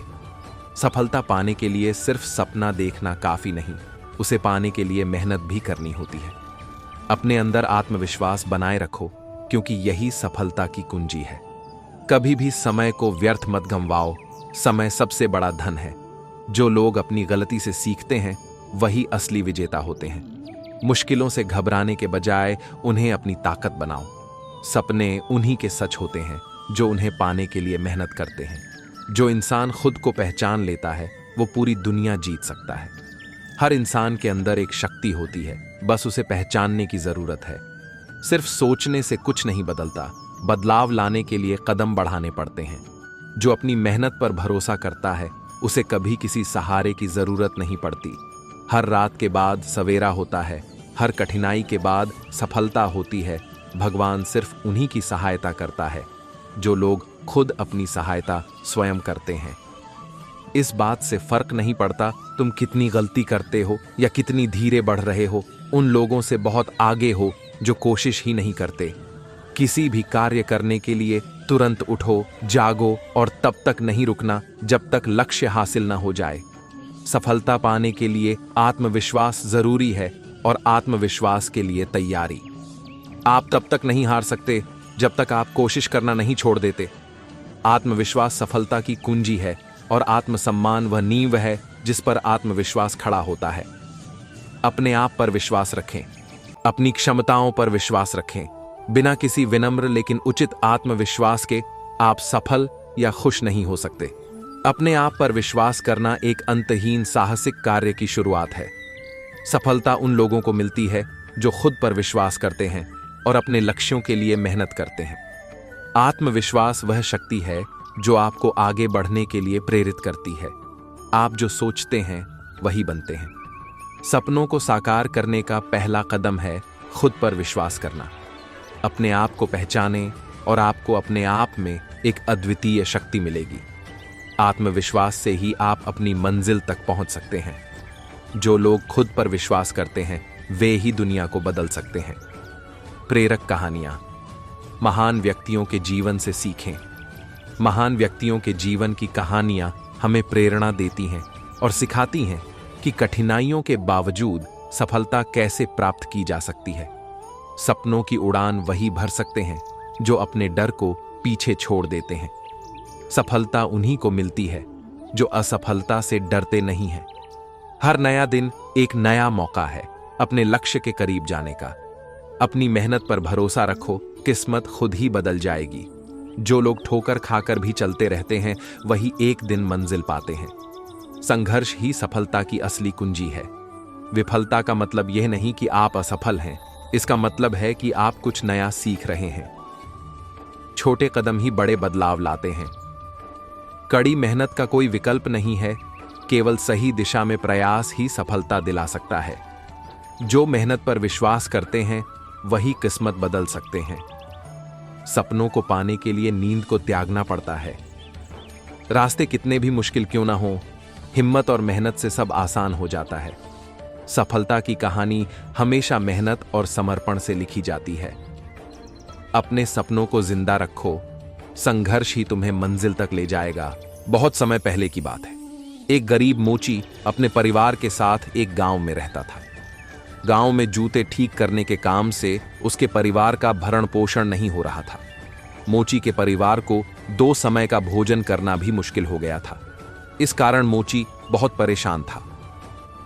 सफलता पाने के लिए सिर्फ सपना देखना काफी नहीं, उसे पाने के लिए मेहनत भी करनी होती है। अपने अंदर आत्मविश्वास बनाए रखो, क्योंकि यही सफलता की कुंजी है। कभी भी समय को व्यर्थ मत गंवाओ, समय सबसे बड़ा धन है। जो लोग अपनी गलती से सीखते हैं वही असली विजेता होते हैं। मुश्किलों से घबराने के बजाय उन्हें अपनी ताकत बनाओ। सपने उन्हीं के सच होते हैं जो उन्हें पाने के लिए मेहनत करते हैं। जो इंसान खुद को पहचान लेता है वो पूरी दुनिया जीत सकता है। हर इंसान के अंदर एक शक्ति होती है, बस उसे पहचानने की जरूरत है। सिर्फ सोचने से कुछ नहीं बदलता, बदलाव लाने के लिए कदम बढ़ाने पड़ते हैं। जो अपनी मेहनत पर भरोसा करता है उसे कभी किसी सहारे की जरूरत नहीं पड़ती। हर रात के बाद सवेरा होता है, हर कठिनाई के बाद सफलता होती है। भगवान सिर्फ उन्हीं की सहायता करता है जो लोग खुद अपनी सहायता स्वयं करते हैं। इस बात से फर्क नहीं पड़ता तुम कितनी गलती करते हो या कितनी धीरे बढ़ रहे हो, उन लोगों से बहुत आगे हो जो कोशिश ही नहीं करते। किसी भी कार्य करने के लिए तुरंत उठो, जागो और तब तक नहीं रुकना जब तक लक्ष्य हासिल ना हो जाए। सफलता पाने के लिए आत्मविश्वास जरूरी है और आत्मविश्वास के लिए तैयारी। आप तब तक नहीं हार सकते जब तक आप कोशिश करना नहीं छोड़ देते। आत्मविश्वास सफलता की कुंजी है और आत्मसम्मान वह नींव है जिस पर आत्मविश्वास खड़ा होता है। अपने आप पर विश्वास रखें, अपनी क्षमताओं पर विश्वास रखें। बिना किसी विनम्र लेकिन उचित आत्मविश्वास के आप सफल या खुश नहीं हो सकते। अपने आप पर विश्वास करना एक अंतहीन साहसिक कार्य की शुरुआत है। सफलता उन लोगों को मिलती है जो खुद पर विश्वास करते हैं और अपने लक्ष्यों के लिए मेहनत करते हैं। आत्मविश्वास वह शक्ति है जो आपको आगे बढ़ने के लिए प्रेरित करती है। आप जो सोचते हैं वही बनते हैं। सपनों को साकार करने का पहला कदम है खुद पर विश्वास करना। अपने आप को पहचानें और आपको अपने आप में एक अद्वितीय शक्ति मिलेगी। आत्मविश्वास से ही आप अपनी मंजिल तक पहुंच सकते हैं। जो लोग खुद पर विश्वास करते हैं वे ही दुनिया को बदल सकते हैं। प्रेरक कहानियां। महान व्यक्तियों के जीवन से सीखें। महान व्यक्तियों के जीवन की कहानियां हमें प्रेरणा देती हैं और सिखाती हैं कि कठिनाइयों के बावजूद सफलता कैसे प्राप्त की जा सकती है। सपनों की उड़ान वही भर सकते हैं जो अपने डर को पीछे छोड़ देते हैं। सफलता उन्हीं को मिलती है जो असफलता से डरते नहीं हैं। हर नया दिन एक नया मौका है अपने लक्ष्य के करीब जाने का। अपनी मेहनत पर भरोसा रखो, किस्मत खुद ही बदल जाएगी। जो लोग ठोकर खाकर भी चलते रहते हैं वही एक दिन मंजिल पाते हैं। संघर्ष ही सफलता की असली कुंजी है। विफलता का मतलब यह नहीं कि आप असफल हैं, इसका मतलब है कि आप कुछ नया सीख रहे हैं। छोटे कदम ही बड़े बदलाव लाते हैं। कड़ी मेहनत का कोई विकल्प नहीं है, केवल सही दिशा में प्रयास ही सफलता दिला सकता है। जो मेहनत पर विश्वास करते हैं वही किस्मत बदल सकते हैं। सपनों को पाने के लिए नींद को त्यागना पड़ता है। रास्ते कितने भी मुश्किल क्यों ना हो, हिम्मत और मेहनत से सब आसान हो जाता है। सफलता की कहानी हमेशा मेहनत और समर्पण से लिखी जाती है। अपने सपनों को जिंदा रखो, संघर्ष ही तुम्हें मंजिल तक ले जाएगा। बहुत समय पहले की बात है। एक गरीब मोची अपने परिवार के साथ एक गांव में रहता था। गांव में जूते ठीक करने के काम से उसके परिवार का भरण पोषण नहीं हो रहा था। मोची के परिवार को 2 समय का भोजन करना भी मुश्किल हो गया था। इस कारण मोची बहुत परेशान था।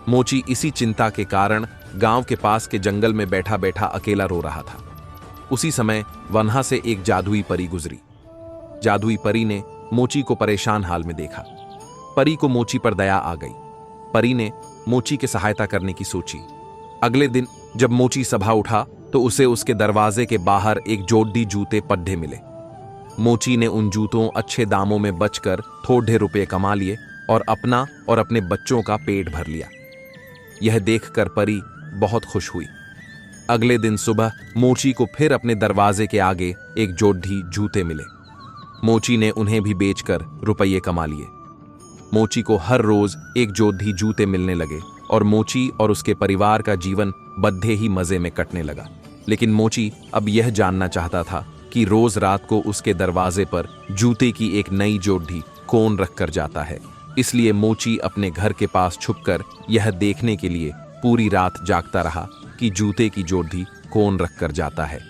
मोची इसी चिंता के कारण गांव के पास के जंगल में बैठा बैठा अकेला रो रहा था। उसी समय वहां से एक जादुई परी गुजरी। जादुई परी ने मोची को परेशान हाल में देखा। परी को मोची पर दया आ गई। परी ने मोची की सहायता करने की सोची। अगले दिन जब मोची सभा उठा तो उसे उसके दरवाजे के बाहर एक जोड़ी जूते पड्ढे मिले। मोची ने उन जूतों अच्छे दामों में बचकर थोड़े रुपए कमा लिए और अपना और अपने बच्चों का पेट भर लिया। यह देखकर परी बहुत खुश हुई। अगले दिन सुबह मोची को फिर अपने दरवाजे के आगे एक जोड़ी जूते मिले। मोची ने उन्हें भी बेचकर रुपये कमा लिए। मोची को हर रोज एक जोड़ी जूते मिलने लगे और मोची और उसके परिवार का जीवन बद्धे ही मजे में कटने लगा। लेकिन मोची अब यह जानना चाहता था कि रोज रात को उसके दरवाजे पर जूते की एक नई जोड़ी कौन रख कर जाता है। इसलिए मोची अपने घर के पास छुपकर यह देखने के लिए पूरी रात जागता रहा कि जूते की जोड़ी कौन रख कर जाता है।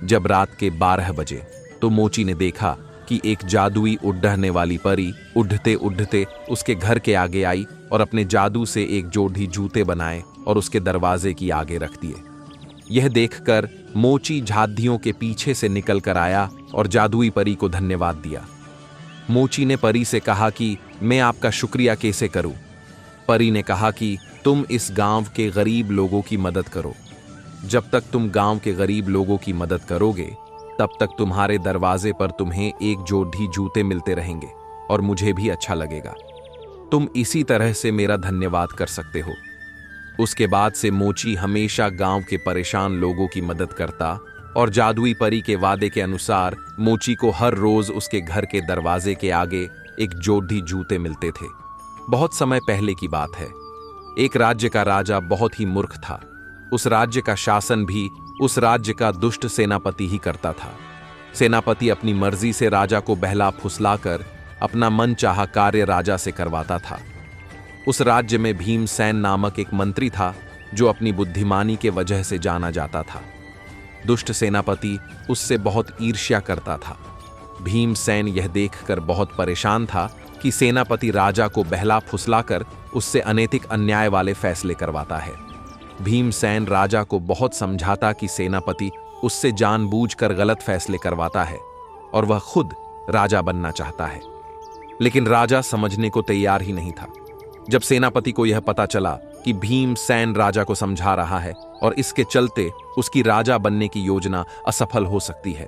जब रात के 12 बजे तो मोची ने देखा कि एक जादुई उड़ने वाली परी उड़ते उड़ते उसके घर के आगे आई और अपने जादू से एक जोड़ी जूते बनाए और उसके दरवाजे की आगे रख दिए। यह देखकर मोची झादियों के पीछे से निकल कर आया और जादुई परी को धन्यवाद दिया। मोची ने परी से कहा कि मैं आपका शुक्रिया कैसे करूं। परी ने कहा कि तुम इस गांव के गरीब लोगों की मदद करो। जब तक तुम गांव के गरीब लोगों की मदद करोगे तब तक तुम्हारे दरवाजे पर तुम्हें एक जोड़ी जूते मिलते रहेंगे और मुझे भी अच्छा लगेगा। तुम इसी तरह से मेरा धन्यवाद कर सकते हो। उसके बाद से मोची हमेशा गांव के परेशान लोगों की मदद करता और जादुई परी के वादे के अनुसार मोची को हर रोज उसके घर के दरवाजे के आगे एक जोड़ी जूते मिलते थे। बहुत समय पहले की बात है। एक राज्य का राजा बहुत ही मूर्ख था। उस राज्य का शासन भी उस राज्य का दुष्ट सेनापति ही करता था। सेनापति अपनी मर्जी से राजा को बहला फुसलाकर अपना मनचाहा कार्य राजा से करवाता था। उस राज्य में भीमसेन नामक एक मंत्री था जो अपनी बुद्धिमानी के वजह से जाना जाता था। दुष्ट सेनापति उससे बहुत ईर्ष्या करता था। भीमसेन यह देखकर बहुत परेशान था कि सेनापति राजा को बहला फुसलाकर उससे अनैतिक अन्याय वाले फैसले करवाता है। भीमसेन राजा को बहुत समझाता कि सेनापति उससे जानबूझकर गलत फैसले करवाता है और वह खुद राजा बनना चाहता है। लेकिन राजा समझने को तैयार ही नहीं था। जब सेनापति को यह पता चला कि भीमसेन राजा को समझा रहा है और इसके चलते उसकी राजा बनने की योजना असफल हो सकती है,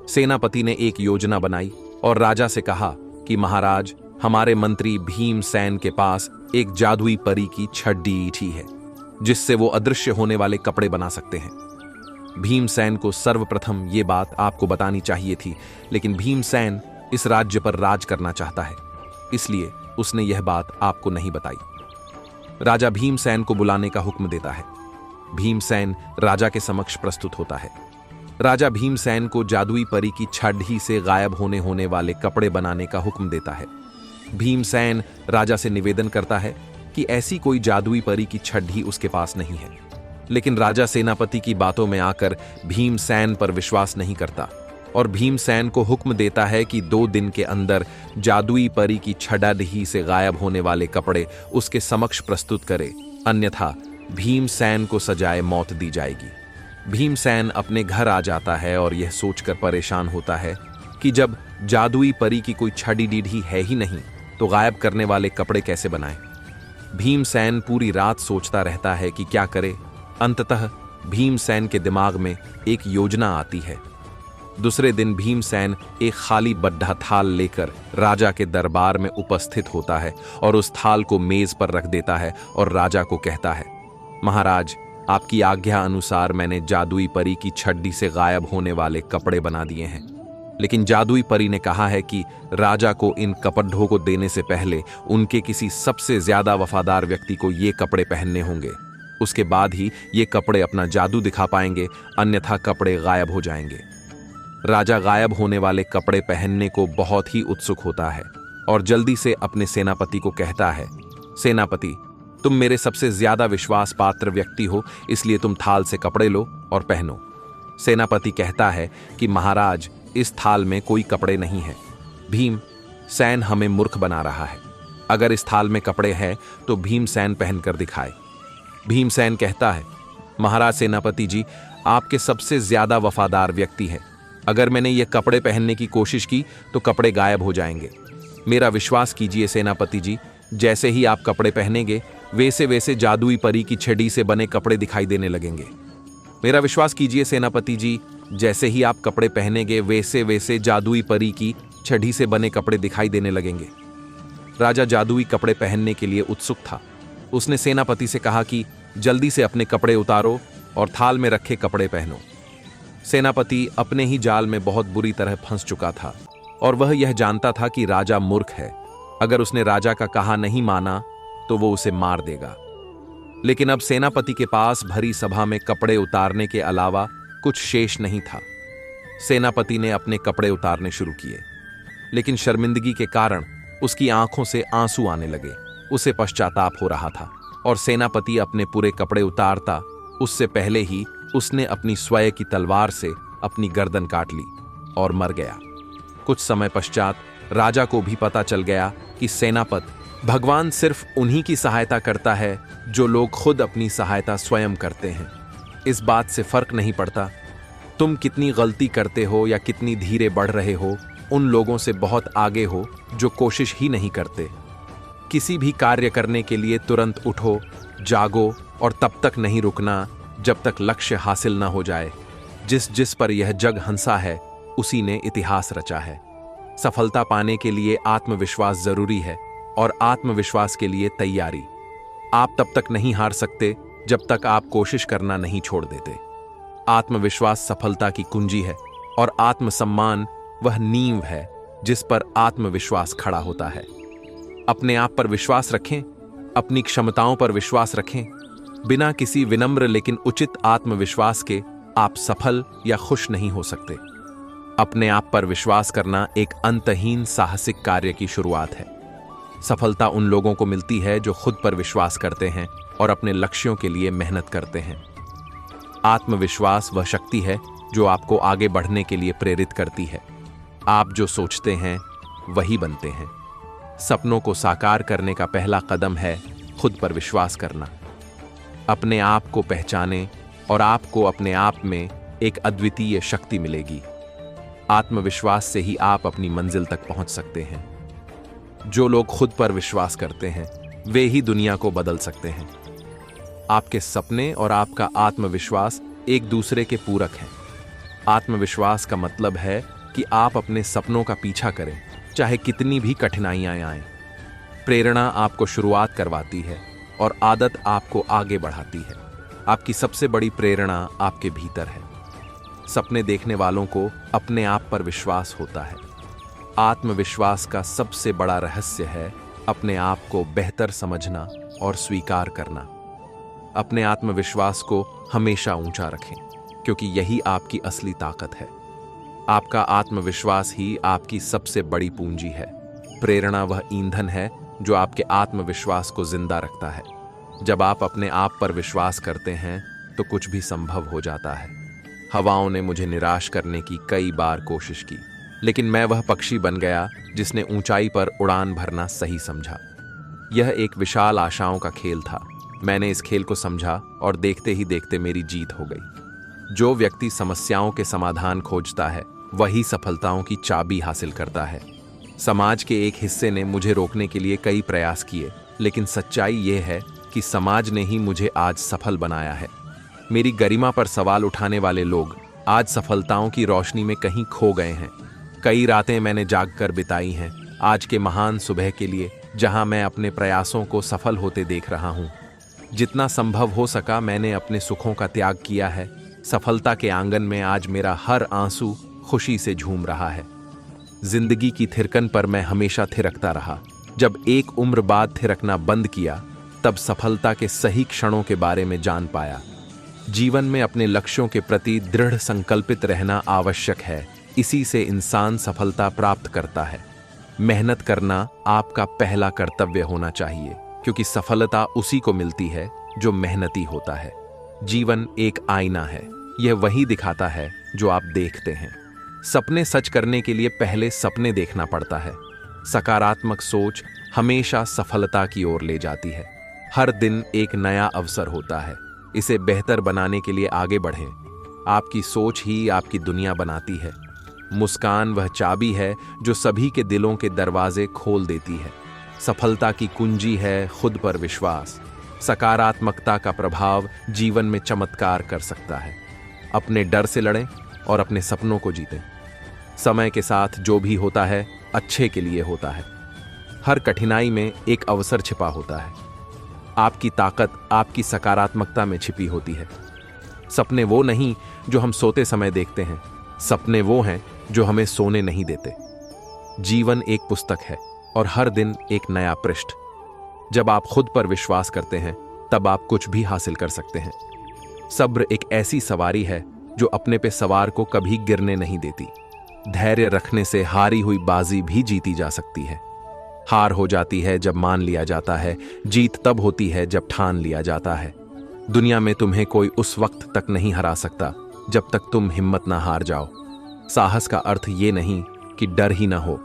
सेनापति ने एक योजना बनाई और राजा से कहा कि महाराज, हमारे मंत्री भीमसेन के पास एक जादुई परी की छड़ी है जिससे वो अदृश्य होने वाले कपड़े बना सकते हैं। भीमसेन को सर्वप्रथम ये बात आपको बतानी चाहिए थी, लेकिन भीमसेन इस राज्य पर राज करना चाहता है, इसलिए उसने यह बात आपको नहीं बताई। राजा भीमसेन को बुलाने का हुक्म देता है। भीमसेन राजा के समक्ष प्रस्तुत होता है। राजा भीमसेन को जादुई परी की छड़ी से गायब होने वाले कपड़े बनाने का हुक्म देता है। भीमसेन राजा से निवेदन करता है कि ऐसी कोई जादुई परी की छड़ी उसके पास नहीं है। लेकिन राजा सेनापति की बातों में आकर भीमसेन पर विश्वास नहीं करता और भीमसेन को हुक्म देता है कि 2 दिन के अंदर जादुई परी की छड़ी से गायब होने वाले कपड़े उसके समक्ष प्रस्तुत करे, अन्यथा भीमसेन को सजाए मौत दी जाएगी। भीमसेन अपने घर आ जाता है और यह सोचकर परेशान होता है कि जब जादुई परी की कोई छड़ी है ही नहीं तो गायब करने वाले कपड़े कैसे बनाएं। भीमसेन पूरी रात सोचता रहता है कि क्या करे। अंततः भीमसेन के दिमाग में एक योजना आती है। दूसरे दिन भीमसेन एक खाली बड्ढा थाल लेकर राजा के दरबार में उपस्थित होता है और उस थाल को मेज पर रख देता है और राजा को कहता है, महाराज, आपकी आज्ञा अनुसार मैंने जादुई परी की छड्डी से गायब होने वाले कपड़े बना दिए हैं। लेकिन जादुई परी ने कहा है कि राजा को इन कपड़ों को देने से पहले उनके किसी सबसे ज्यादा वफादार व्यक्ति को ये कपड़े पहनने होंगे। उसके बाद ही ये कपड़े अपना जादू दिखा पाएंगे, अन्यथा कपड़े गायब हो जाएंगे। राजा गायब होने वाले कपड़े पहनने को बहुत ही उत्सुक होता है और जल्दी से अपने सेनापति को कहता है, सेनापति, तुम मेरे सबसे ज्यादा विश्वास पात्र व्यक्ति हो, इसलिए तुम थाल से कपड़े लो और पहनो। सेनापति कहता है कि महाराज, इस थाल में कोई कपड़े नहीं है। भीमसेन हमें मूर्ख बना रहा है। अगर इस थाल में कपड़े हैं तो भीमसेन पहनकर दिखाए। भीमसेन कहता है, महाराज सेनापति जी, आपके सबसे ज्यादा वफादार व्यक्ति है। अगर मैंने ये कपड़े पहनने की कोशिश की तो कपड़े गायब हो जाएंगे। मेरा विश्वास कीजिए सेनापति जी, जैसे ही आप कपड़े पहनेंगे वैसे वैसे जादुई परी की छड़ी से बने कपड़े दिखाई देने लगेंगे। मेरा विश्वास कीजिए सेनापति जी, जैसे ही आप कपड़े पहनेंगे वैसे वैसे जादुई परी की छड़ी से बने कपड़े दिखाई देने लगेंगे। राजा जादुई कपड़े पहनने के लिए उत्सुक था। उसने सेनापति से कहा कि जल्दी से अपने कपड़े उतारो और थाल में रखे कपड़े पहनो। सेनापति अपने ही जाल में बहुत बुरी तरह फंस चुका था और वह यह जानता था कि राजा मूर्ख है। अगर उसने राजा का कहा नहीं माना तो वो उसे मार देगा। लेकिन अब सेनापति के पास भरी सभा में कपड़े उतारने के अलावा कुछ शेष नहीं था। सेनापति ने अपने कपड़े उतारने शुरू किए, लेकिन शर्मिंदगी के कारण उसकी आंखों से आंसू आने लगे। उसे पश्चाताप हो रहा था और सेनापति अपने पूरे कपड़े उतारता उससे पहले ही उसने अपनी स्वयं की तलवार से अपनी गर्दन काट ली और मर गया। कुछ समय पश्चात राजा को भी पता चल गया कि सेनापति भगवान सिर्फ उन्हीं की सहायता करता है जो लोग खुद अपनी सहायता स्वयं करते हैं। इस बात से फर्क नहीं पड़ता तुम कितनी गलती करते हो या कितनी धीरे बढ़ रहे हो, उन लोगों से बहुत आगे हो जो कोशिश ही नहीं करते। किसी भी कार्य करने के लिए तुरंत उठो, जागो और तब तक नहीं रुकना जब तक लक्ष्य हासिल न हो जाए। जिस पर यह जग हंसा है उसी ने इतिहास रचा है। सफलता पाने के लिए आत्मविश्वास जरूरी है और आत्मविश्वास के लिए तैयारी। आप तब तक नहीं हार सकते जब तक आप कोशिश करना नहीं छोड़ देते। आत्मविश्वास सफलता की कुंजी है और आत्मसम्मान वह नींव है जिस पर आत्मविश्वास खड़ा होता है। अपने आप पर विश्वास रखें, अपनी क्षमताओं पर विश्वास रखें। बिना किसी विनम्र लेकिन उचित आत्मविश्वास के आप सफल या खुश नहीं हो सकते। अपने आप पर विश्वास करना एक अंतहीन साहसिक कार्य की शुरुआत है। सफलता उन लोगों को मिलती है जो खुद पर विश्वास करते हैं और अपने लक्ष्यों के लिए मेहनत करते हैं। आत्मविश्वास वह शक्ति है जो आपको आगे बढ़ने के लिए प्रेरित करती है। आप जो सोचते हैं वही बनते हैं। सपनों को साकार करने का पहला कदम है खुद पर विश्वास करना। अपने आप को पहचानें और आपको अपने आप में एक अद्वितीय शक्ति मिलेगी। आत्मविश्वास से ही आप अपनी मंजिल तक पहुंच सकते हैं। जो लोग खुद पर विश्वास करते हैं वे ही दुनिया को बदल सकते हैं। आपके सपने और आपका आत्मविश्वास एक दूसरे के पूरक हैं। आत्मविश्वास का मतलब है कि आप अपने सपनों का पीछा करें, चाहे कितनी भी कठिनाइयां आएं। प्रेरणा आपको शुरुआत करवाती है और आदत आपको आगे बढ़ाती है। आपकी सबसे बड़ी प्रेरणा आपके भीतर है। सपने देखने वालों को अपने आप पर विश्वास होता है। आत्मविश्वास का सबसे बड़ा रहस्य है अपने आप को बेहतर समझना और स्वीकार करना। अपने आत्मविश्वास को हमेशा ऊंचा रखें, क्योंकि यही आपकी असली ताकत है। आपका आत्मविश्वास ही आपकी सबसे बड़ी पूंजी है। प्रेरणा वह ईंधन है जो आपके आत्मविश्वास को जिंदा रखता है। जब आप अपने आप पर विश्वास करते हैं तो कुछ भी संभव हो जाता है। हवाओं ने मुझे निराश करने की कई बार कोशिश की, लेकिन मैं वह पक्षी बन गया जिसने ऊंचाई पर उड़ान भरना सही समझा। यह एक विशाल आशाओं का खेल था। मैंने इस खेल को समझा और देखते ही देखते मेरी जीत हो गई। जो व्यक्ति समस्याओं के समाधान खोजता है वही सफलताओं की चाबी हासिल करता है। समाज के एक हिस्से ने मुझे रोकने के लिए कई प्रयास किए, लेकिन सच्चाई यह है कि समाज ने ही मुझे आज सफल बनाया है। मेरी गरिमा पर सवाल उठाने वाले लोग आज सफलताओं की रोशनी में कहीं खो गए हैं। कई रातें मैंने जागकर बिताई हैं आज के महान सुबह के लिए, जहां मैं अपने प्रयासों को सफल होते देख रहा हूं। जितना संभव हो सका मैंने अपने सुखों का त्याग किया है। सफलता के आंगन में आज मेरा हर आंसू खुशी से झूम रहा है। जिंदगी की थिरकन पर मैं हमेशा थिरकता रहा। जब एक उम्र बाद थिरकना बंद किया, तब सफलता के सही क्षणों के बारे में जान पाया। जीवन में अपने लक्ष्यों के प्रति दृढ़ संकल्पित रहना आवश्यक है। इसी से इंसान सफलता प्राप्त करता है। मेहनत करना आपका पहला कर्तव्य होना चाहिए, क्योंकि सफलता उसी को मिलती है जो मेहनती होता है। जीवन एक आईना है, यह वही दिखाता है जो आप देखते हैं। सपने सच करने के लिए पहले सपने देखना पड़ता है। सकारात्मक सोच हमेशा सफलता की ओर ले जाती है। हर दिन एक नया अवसर होता है। इसे बेहतर बनाने के लिए आगे बढ़ें। आपकी सोच ही आपकी दुनिया बनाती है। मुस्कान वह चाबी है जो सभी के दिलों के दरवाजे खोल देती है। सफलता की कुंजी है खुद पर विश्वास। सकारात्मकता का प्रभाव जीवन में चमत्कार कर सकता है। अपने डर से लड़ें और अपने सपनों को जीतें। समय के साथ जो भी होता है अच्छे के लिए होता है। हर कठिनाई में एक अवसर छिपा होता है। आपकी ताकत आपकी सकारात्मकता में छिपी होती है। सपने वो नहीं जो हम सोते समय देखते हैं, सपने वो हैं जो हमें सोने नहीं देते। जीवन एक पुस्तक है और हर दिन एक नया पृष्ठ। जब आप खुद पर विश्वास करते हैं, तब आप कुछ भी हासिल कर सकते हैं। सब्र एक ऐसी सवारी है जो अपने पे सवार को कभी गिरने नहीं देती। धैर्य रखने से हारी हुई बाजी भी जीती जा सकती है। हार हो जाती है जब मान लिया जाता है, जीत तब होती है जब ठान लिया जाता है। दुनिया में तुम्हें कोई उस वक्त तक नहीं हरा सकता जब तक तुम हिम्मत ना हार जाओ। साहस का अर्थ ये नहीं कि डर ही ना हो,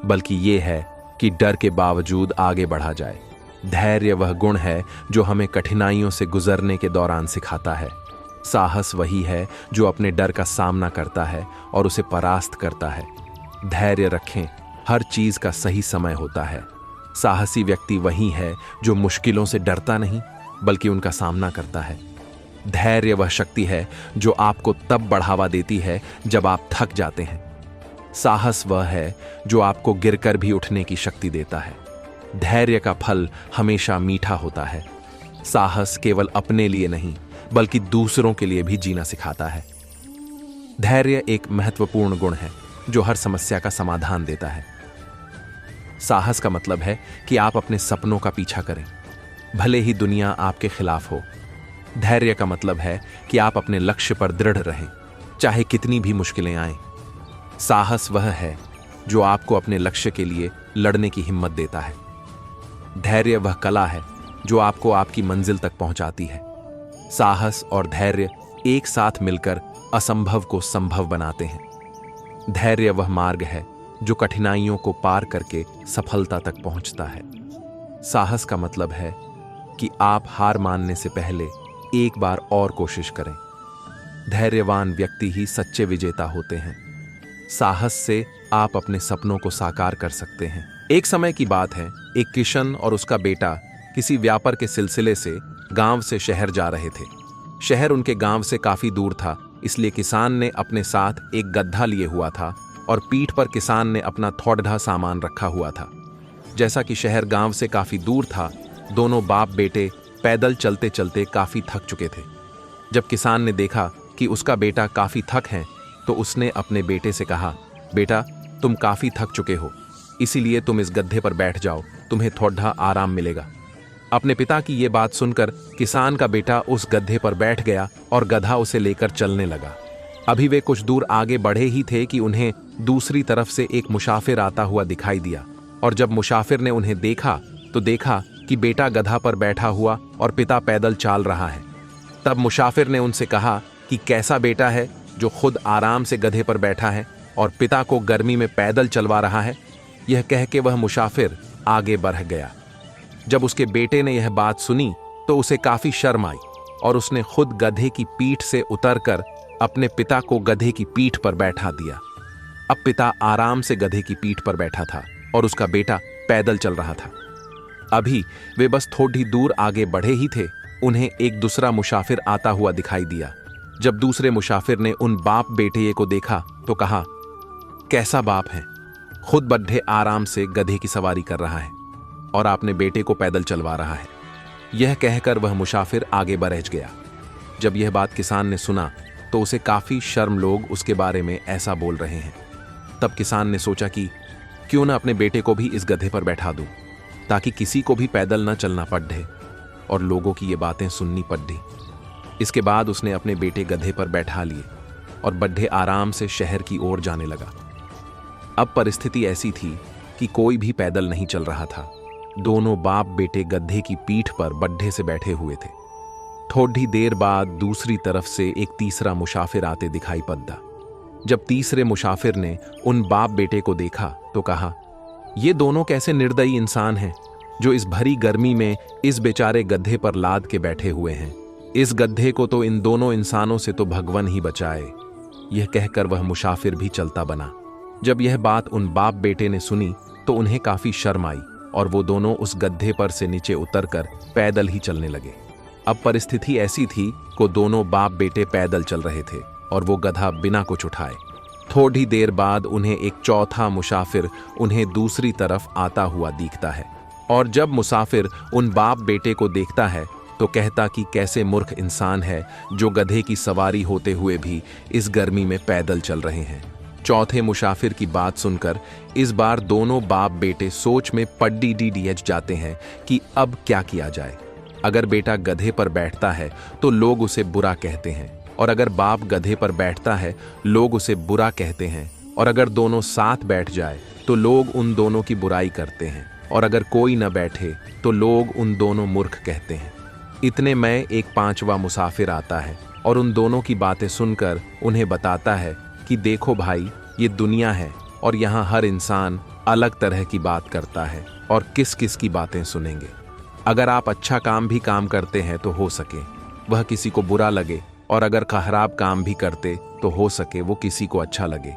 बल्कि ये है कि डर के बावजूद आगे बढ़ा जाए। धैर्य वह गुण है जो हमें कठिनाइयों से गुजरने के दौरान सिखाता है। साहस वही है जो अपने डर का सामना करता है और उसे परास्त करता है। धैर्य रखें, हर चीज का सही समय होता है। साहसी व्यक्ति वही है जो मुश्किलों से डरता नहीं, बल्कि उनका सामना करता है। धैर्य वह शक्ति है जो आपको तब बढ़ावा देती है जब आप थक जाते हैं। साहस वह है जो आपको गिरकर भी उठने की शक्ति देता है। धैर्य का फल हमेशा मीठा होता है। साहस केवल अपने लिए नहीं, बल्कि दूसरों के लिए भी जीना सिखाता है। धैर्य एक महत्वपूर्ण गुण है जो हर समस्या का समाधान देता है। साहस का मतलब है कि आप अपने सपनों का पीछा करें, भले ही दुनिया आपके खिलाफ हो। धैर्य का मतलब है कि आप अपने लक्ष्य पर दृढ़ रहें, चाहे कितनी भी मुश्किलें आएं। साहस वह है जो आपको अपने लक्ष्य के लिए लड़ने की हिम्मत देता है। धैर्य वह कला है जो आपको आपकी मंजिल तक पहुंचाती है। साहस और धैर्य एक साथ मिलकर असंभव को संभव बनाते हैं। धैर्य वह मार्ग है जो कठिनाइयों को पार करके सफलता तक पहुंचता है। साहस का मतलब है कि आप हार मानने से पहले एक बार और कोशिश करें। धैर्यवान व्यक्ति ही सच्चे विजेता होते हैं। साहस से आप अपने सपनों को साकार कर सकते हैं। एक समय की बात है, एक किशन और उसका बेटा किसी व्यापार के सिलसिले से गांव से शहर जा रहे थे। शहर उनके गांव से काफी दूर था, इसलिए किसान ने अपने साथ एक गधा लिए हुआ था और पीठ पर किसान ने अपना थोड़ा सामान रखा हुआ था। जैसा कि शहर गांव से काफी दूर था, दोनों बाप बेटे पैदल चलते चलते काफी थक चुके थे। जब किसान ने देखा कि उसका बेटा काफी थक है, तो उसने अपने बेटे से कहा, बेटा तुम काफी थक चुके हो, इसीलिए तुम इस गड्ढे पर बैठ जाओ, तुम्हें थोड़ा आराम मिलेगा। अपने पिता की ये बात सुनकर किसान का बेटा उस गड्ढे पर बैठ गया और गधा उसे लेकर चलने लगा। अभी वे कुछ दूर आगे बढ़े ही थे कि उन्हें दूसरी तरफ से एक मुसाफिर आता हुआ दिखाई दिया, और जब मुसाफिर ने उन्हें देखा तो देखा कि बेटा गधा पर बैठा हुआ और पिता पैदल चाल रहा है। तब मुसाफिर ने उनसे कहा कि कैसा बेटा है जो खुद आराम से गधे पर बैठा है और पिता को गर्मी में पैदल चलवा रहा है। यह कह के वह मुसाफिर आगे बढ़ गया। जब उसके बेटे ने यह बात सुनी तो उसे काफी शर्म आई और उसने खुद गधे की पीठ से उतरकर अपने पिता को गधे की पीठ पर बैठा दिया। अब पिता आराम से गधे की पीठ पर बैठा था और उसका बेटा पैदल चल रहा था। अभी वे बस थोड़ी दूर आगे बढ़े ही थे, उन्हें एक दूसरा मुसाफिर आता हुआ दिखाई दिया। जब दूसरे मुसाफिर ने उन बाप बेटे को देखा तो कहा, कैसा बाप है, खुद बड्ढे आराम से गधे की सवारी कर रहा है और आपने बेटे को पैदल चलवा रहा है। यह कहकर वह मुसाफिर आगे बढ़ गया। जब यह बात किसान ने सुना तो उसे काफी शर्म लोग उसके बारे में ऐसा बोल रहे हैं। तब किसान ने सोचा कि क्यों न अपने बेटे को भी इस गधे पर बैठा दूं, ताकि किसी को भी पैदल न चलना पड़े और लोगों की ये बातें सुननी पड़ी। इसके बाद उसने अपने बेटे गधे पर बैठा लिए और बड्ढे आराम से शहर की ओर जाने लगा। अब परिस्थिति ऐसी थी कि कोई भी पैदल नहीं चल रहा था। दोनों बाप बेटे गधे की पीठ पर बड्ढे से बैठे हुए थे। थोड़ी देर बाद दूसरी तरफ से एक तीसरा मुसाफिर आते दिखाई पड़ा। जब तीसरे मुसाफिर ने उन बाप बेटे को देखा तो कहा, ये दोनों कैसे निर्दयी इंसान हैं जो इस भरी गर्मी में इस बेचारे गधे पर लाद के बैठे हुए हैं। इस गधे को तो इन दोनों इंसानों से तो भगवान ही बचाए। यह कहकर वह मुसाफिर भी चलता बना। जब यह बात उन बाप बेटे ने सुनी तो उन्हें काफी शर्म आई और वो दोनों उस गधे पर से नीचे उतरकर पैदल ही चलने लगे। अब परिस्थिति ऐसी थी कि दोनों बाप बेटे पैदल चल रहे थे और वो गधा बिना कुछ उठाए। थोड़ी देर बाद उन्हें एक चौथा मुसाफिर उन्हें दूसरी तरफ आता हुआ दिखता है और जब मुसाफिर उन बाप बेटे को देखता है तो कहता कि कैसे मूर्ख इंसान है जो गधे की सवारी होते हुए भी इस गर्मी में पैदल चल रहे हैं। चौथे मुसाफिर की बात सुनकर इस बार दोनों बाप बेटे सोच में पड्डी जाते हैं कि अब क्या किया जाए। अगर बेटा गधे पर बैठता है तो लोग उसे बुरा कहते हैं और अगर बाप गधे पर बैठता है लोग उसे बुरा कहते हैं और अगर दोनों साथ बैठ जाए तो लोग उन दोनों की बुराई करते हैं और अगर कोई न बैठे तो लोग उन दोनों मूर्ख कहते हैं। इतने में एक पांचवा मुसाफिर आता है और उन दोनों की बातें सुनकर उन्हें बताता है कि देखो भाई, ये दुनिया है और यहाँ हर इंसान अलग तरह की बात करता है और किस किस की बातें सुनेंगे। अगर आप अच्छा काम भी काम करते हैं तो हो सके वह किसी को बुरा लगे और अगर खराब काम भी करते तो हो सके वो किसी को अच्छा लगे।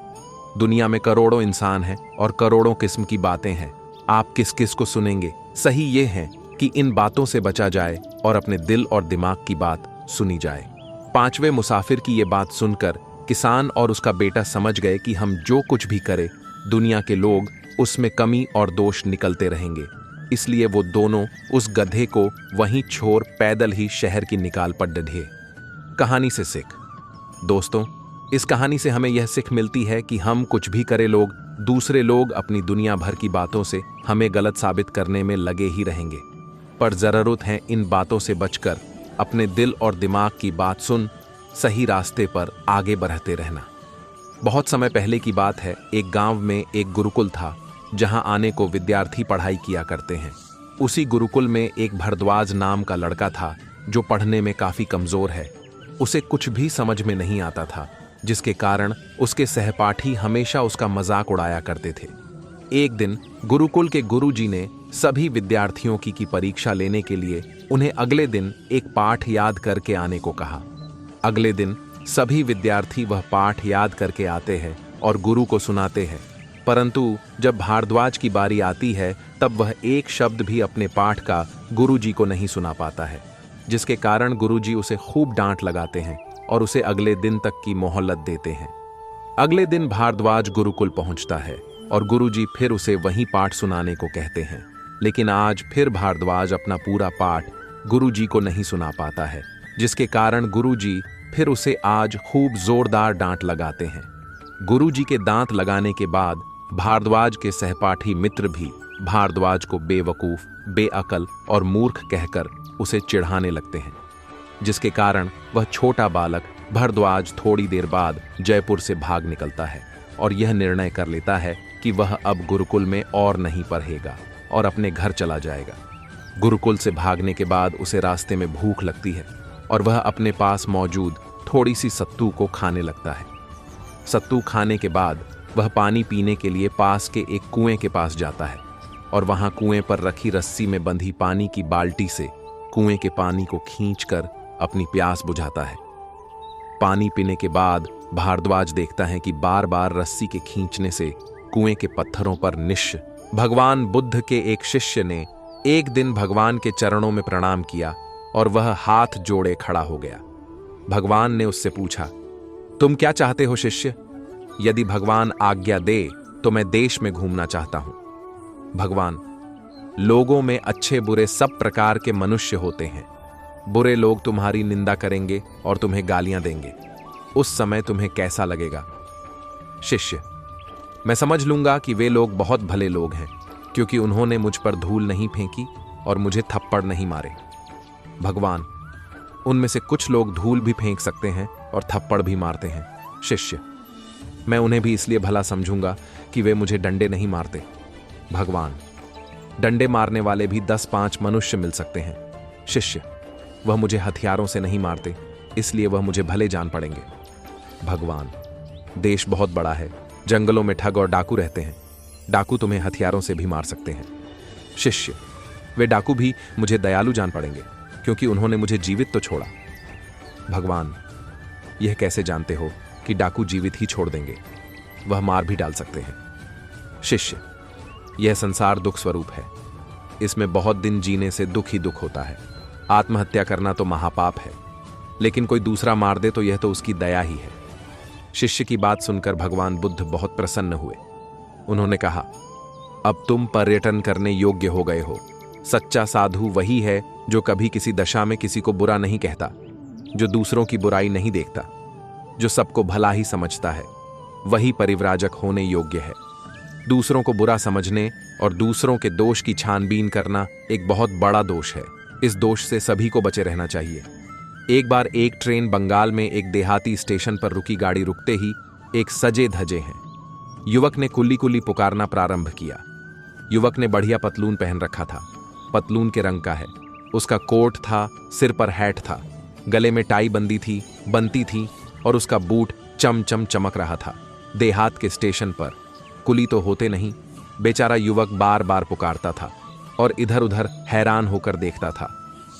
दुनिया में करोड़ों इंसान हैं और करोड़ों किस्म की बातें हैं। आप किस किस को सुनेंगे? सही ये है कि इन बातों से बचा जाए और अपने दिल और दिमाग की बात सुनी जाए। पांचवें मुसाफिर की ये बात सुनकर किसान और उसका बेटा समझ गए कि हम जो कुछ भी करें दुनिया के लोग उसमें कमी और दोष निकलते रहेंगे। इसलिए वो दोनों उस गधे को वहीं छोड़ पैदल ही शहर की निकाल पड़ ढे। कहानी से सीख। दोस्तों, इस कहानी से हमें यह सीख मिलती है कि हम कुछ भी करें दूसरे लोग अपनी दुनिया भर की बातों से हमें गलत साबित करने में लगे ही रहेंगे, पर जरूरत है इन बातों से बचकर अपने दिल और दिमाग की बात सुन सही रास्ते पर आगे बढ़ते रहना। बहुत समय पहले की बात है, एक गांव में एक गुरुकुल था जहां आने को विद्यार्थी पढ़ाई किया करते हैं। उसी गुरुकुल में एक भारद्वाज नाम का लड़का था जो पढ़ने में काफी कमजोर है। उसे कुछ भी समझ में नहीं आता था, जिसके कारण उसके सहपाठी हमेशा उसका मजाक उड़ाया करते थे। एक दिन गुरुकुल के गुरुजी ने सभी विद्यार्थियों की परीक्षा लेने के लिए उन्हें अगले दिन एक पाठ याद करके आने को कहा। अगले दिन सभी विद्यार्थी वह पाठ याद करके आते हैं और गुरु को सुनाते हैं, परंतु जब भारद्वाज की बारी आती है तब वह एक शब्द भी अपने पाठ का गुरुजी को नहीं सुना पाता है, जिसके कारण गुरुजी उसे खूब डांट लगाते हैं और उसे अगले दिन तक की मोहलत देते हैं। अगले दिन भारद्वाज गुरुकुल पहुंचता है और गुरुजी फिर उसे वही पाठ सुनाने को कहते हैं, लेकिन आज फिर भारद्वाज अपना पूरा पाठ गुरुजी को नहीं सुना पाता है, जिसके कारण गुरुजी फिर उसे आज खूब जोरदार डांट लगाते हैं। गुरुजी के दांत लगाने के बाद भारद्वाज के सहपाठी मित्र भी भारद्वाज को बेवकूफ, बेअकल और मूर्ख कहकर उसे चिढ़ाने लगते हैं, जिसके कारण वह छोटा बालक भारद्वाज थोड़ी देर बाद जयपुर से भाग निकलता है और यह निर्णय कर लेता है कि वह अब गुरुकुल में और नहीं पढ़ेगा और अपने घर चला जाएगा। गुरुकुल से भागने के बाद उसे रास्ते में भूख लगती है और वह अपने पास मौजूद थोड़ी सी सत्तू को खाने लगता है। सत्तू खाने के बाद वह पानी पीने के लिए पास के एक कुएं के पास जाता है और वहां कुएं पर रखी रस्सी में बंधी पानी की बाल्टी से कुएं के पानी को खींचकर अपनी प्यास बुझाता है। पानी पीने के बाद भारद्वाज देखता है कि बार बार रस्सी के खींचने से कुएं के पत्थरों पर निश्च भगवान बुद्ध के एक शिष्य ने एक दिन भगवान के चरणों में प्रणाम किया और वह हाथ जोड़े खड़ा हो गया। भगवान ने उससे पूछा, तुम क्या चाहते हो शिष्य? यदि भगवान आज्ञा दे तो मैं देश में घूमना चाहता हूं। भगवान, लोगों में अच्छे बुरे सब प्रकार के मनुष्य होते हैं। बुरे लोग तुम्हारी निंदा करेंगे और तुम्हें गालियां देंगे। उस समय तुम्हें कैसा लगेगा? शिष्य, मैं समझ लूंगा कि वे लोग बहुत भले लोग हैं, क्योंकि उन्होंने मुझ पर धूल नहीं फेंकी और मुझे थप्पड़ नहीं मारे। भगवान, उनमें से कुछ लोग धूल भी फेंक सकते हैं और थप्पड़ भी मारते हैं। शिष्य, मैं उन्हें भी इसलिए भला समझूंगा कि वे मुझे डंडे नहीं मारते। भगवान, डंडे मारने वाले भी 10-5 मनुष्य मिल सकते हैं। शिष्य, वह मुझे हथियारों से नहीं मारते, इसलिए वह मुझे भले जान पड़ेंगे। भगवान, देश बहुत बड़ा है, जंगलों में ठग और डाकू रहते हैं। डाकू तुम्हें हथियारों से भी मार सकते हैं। शिष्य, वे डाकू भी मुझे दयालु जान पड़ेंगे, क्योंकि उन्होंने मुझे जीवित तो छोड़ा। भगवान, यह कैसे जानते हो कि डाकू जीवित ही छोड़ देंगे? वह मार भी डाल सकते हैं। शिष्य, यह संसार दुख स्वरूप है। इसमें बहुत दिन जीने से दुख ही दुख होता है। आत्महत्या करना तो महापाप है, लेकिन कोई दूसरा मार दे तो यह तो उसकी दया ही है। शिष्य की बात सुनकर भगवान बुद्ध बहुत प्रसन्न हुए। उन्होंने कहा, अब तुम पर्यटन करने योग्य हो गए हो। सच्चा साधु वही है जो कभी किसी दशा में किसी को बुरा नहीं कहता, जो दूसरों की बुराई नहीं देखता, जो सबको भला ही समझता है। वही परिव्राजक होने योग्य है। दूसरों को बुरा समझने और दूसरों के दोष की छानबीन करना एक बहुत बड़ा दोष है। इस दोष से सभी को बचे रहना चाहिए। एक बार एक ट्रेन बंगाल में एक देहाती स्टेशन पर रुकी। गाड़ी रुकते ही एक सजे धजे हैं युवक ने कुल्ली कुल्ली पुकारना प्रारंभ किया। युवक ने बढ़िया पतलून पहन रखा था, पतलून के रंग का है। उसका कोट था, सिर पर हैट था, गले में टाई बनती थी और उसका बूट चमचम चमक रहा था। देहात के स्टेशन पर कुली तो होते नहीं। बेचारा युवक बार बार पुकारता था और इधर उधर हैरान होकर देखता था।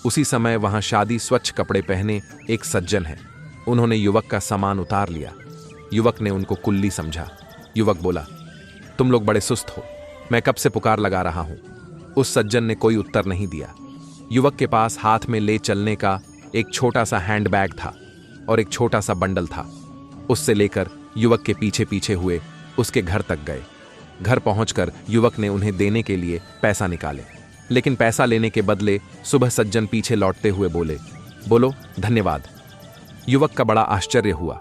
उसी समय वहां शादी स्वच्छ कपड़े पहने एक सज्जन है। उन्होंने युवक का सामान उतार लिया। युवक ने उनको कुल्ली समझा। युवक बोला, तुम लोग बड़े सुस्त हो, मैं कब से पुकार लगा रहा हूं। उस सज्जन ने कोई उत्तर नहीं दिया। युवक के पास हाथ में ले चलने का एक छोटा सा हैंडबैग था और एक छोटा सा बंडल था। उससे लेकर युवक के पीछे पीछे हुए उसके घर तक गए। घर पहुंचकर युवक ने उन्हें देने के लिए पैसा निकाले, लेकिन पैसा लेने के बदले सुबह सज्जन पीछे लौटते हुए बोलो धन्यवाद। युवक का बड़ा आश्चर्य हुआ।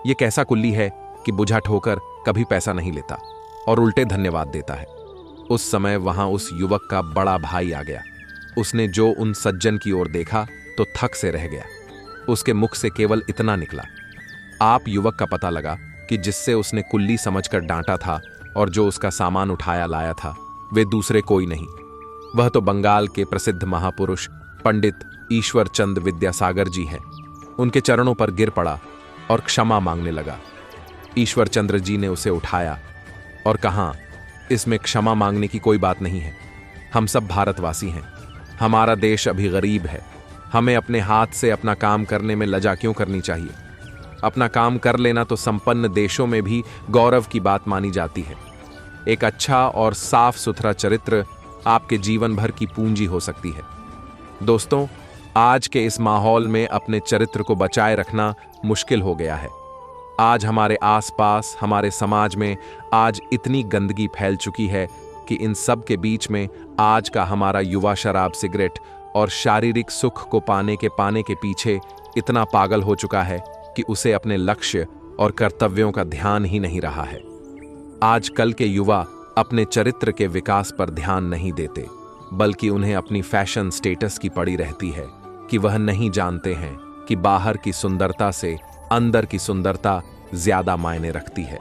यह कैसा कुल्ली है कि बुझा ठोकर कभी पैसा नहीं लेता और उल्टे धन्यवाद देता है। उस समय वहां उस युवक का बड़ा भाई आ गया। उसने जो उन सज्जन की ओर देखा तो थक से रह गया। उसके मुख से केवल इतना निकला, आप युवक का पता लगा कि जिससे उसने कुल्ली समझकर डांटा था और जो उसका सामान उठाया लाया था, वे दूसरे कोई नहीं, वह तो बंगाल के प्रसिद्ध महापुरुष पंडित ईश्वर चंद विद्यासागर जी हैं। उनके चरणों पर गिर पड़ा और क्षमा मांगने लगा। ईश्वर चंद्र जी ने उसे उठाया और कहा, इसमें क्षमा मांगने की कोई बात नहीं है। हम सब भारतवासी हैं। हमारा देश अभी गरीब है। हमें अपने हाथ से अपना काम करने में लजा क्यों करनी चाहिए? अपना काम कर लेना तो संपन्न देशों में भी गौरव की बात मानी जाती है। एक अच्छा और साफ सुथरा चरित्र आपके जीवन भर की पूंजी हो सकती है। दोस्तों, आज के इस माहौल में अपने चरित्र को बचाए रखना मुश्किल हो गया है। आज हमारे आसपास, हमारे समाज में आज इतनी गंदगी फैल चुकी है कि इन सब के बीच में आज का हमारा युवा शराब, सिगरेट और शारीरिक सुख को पाने के पीछे इतना पागल हो चुका है कि उसे अपने लक्ष्य और कर्तव्यों का ध्यान ही नहीं रहा है। आजकल के युवा अपने चरित्र के विकास पर ध्यान नहीं देते, बल्कि उन्हें अपनी फैशन स्टेटस की पड़ी रहती है कि वह नहीं जानते हैं कि बाहर की सुंदरता से अंदर की सुंदरता ज्यादा मायने रखती है।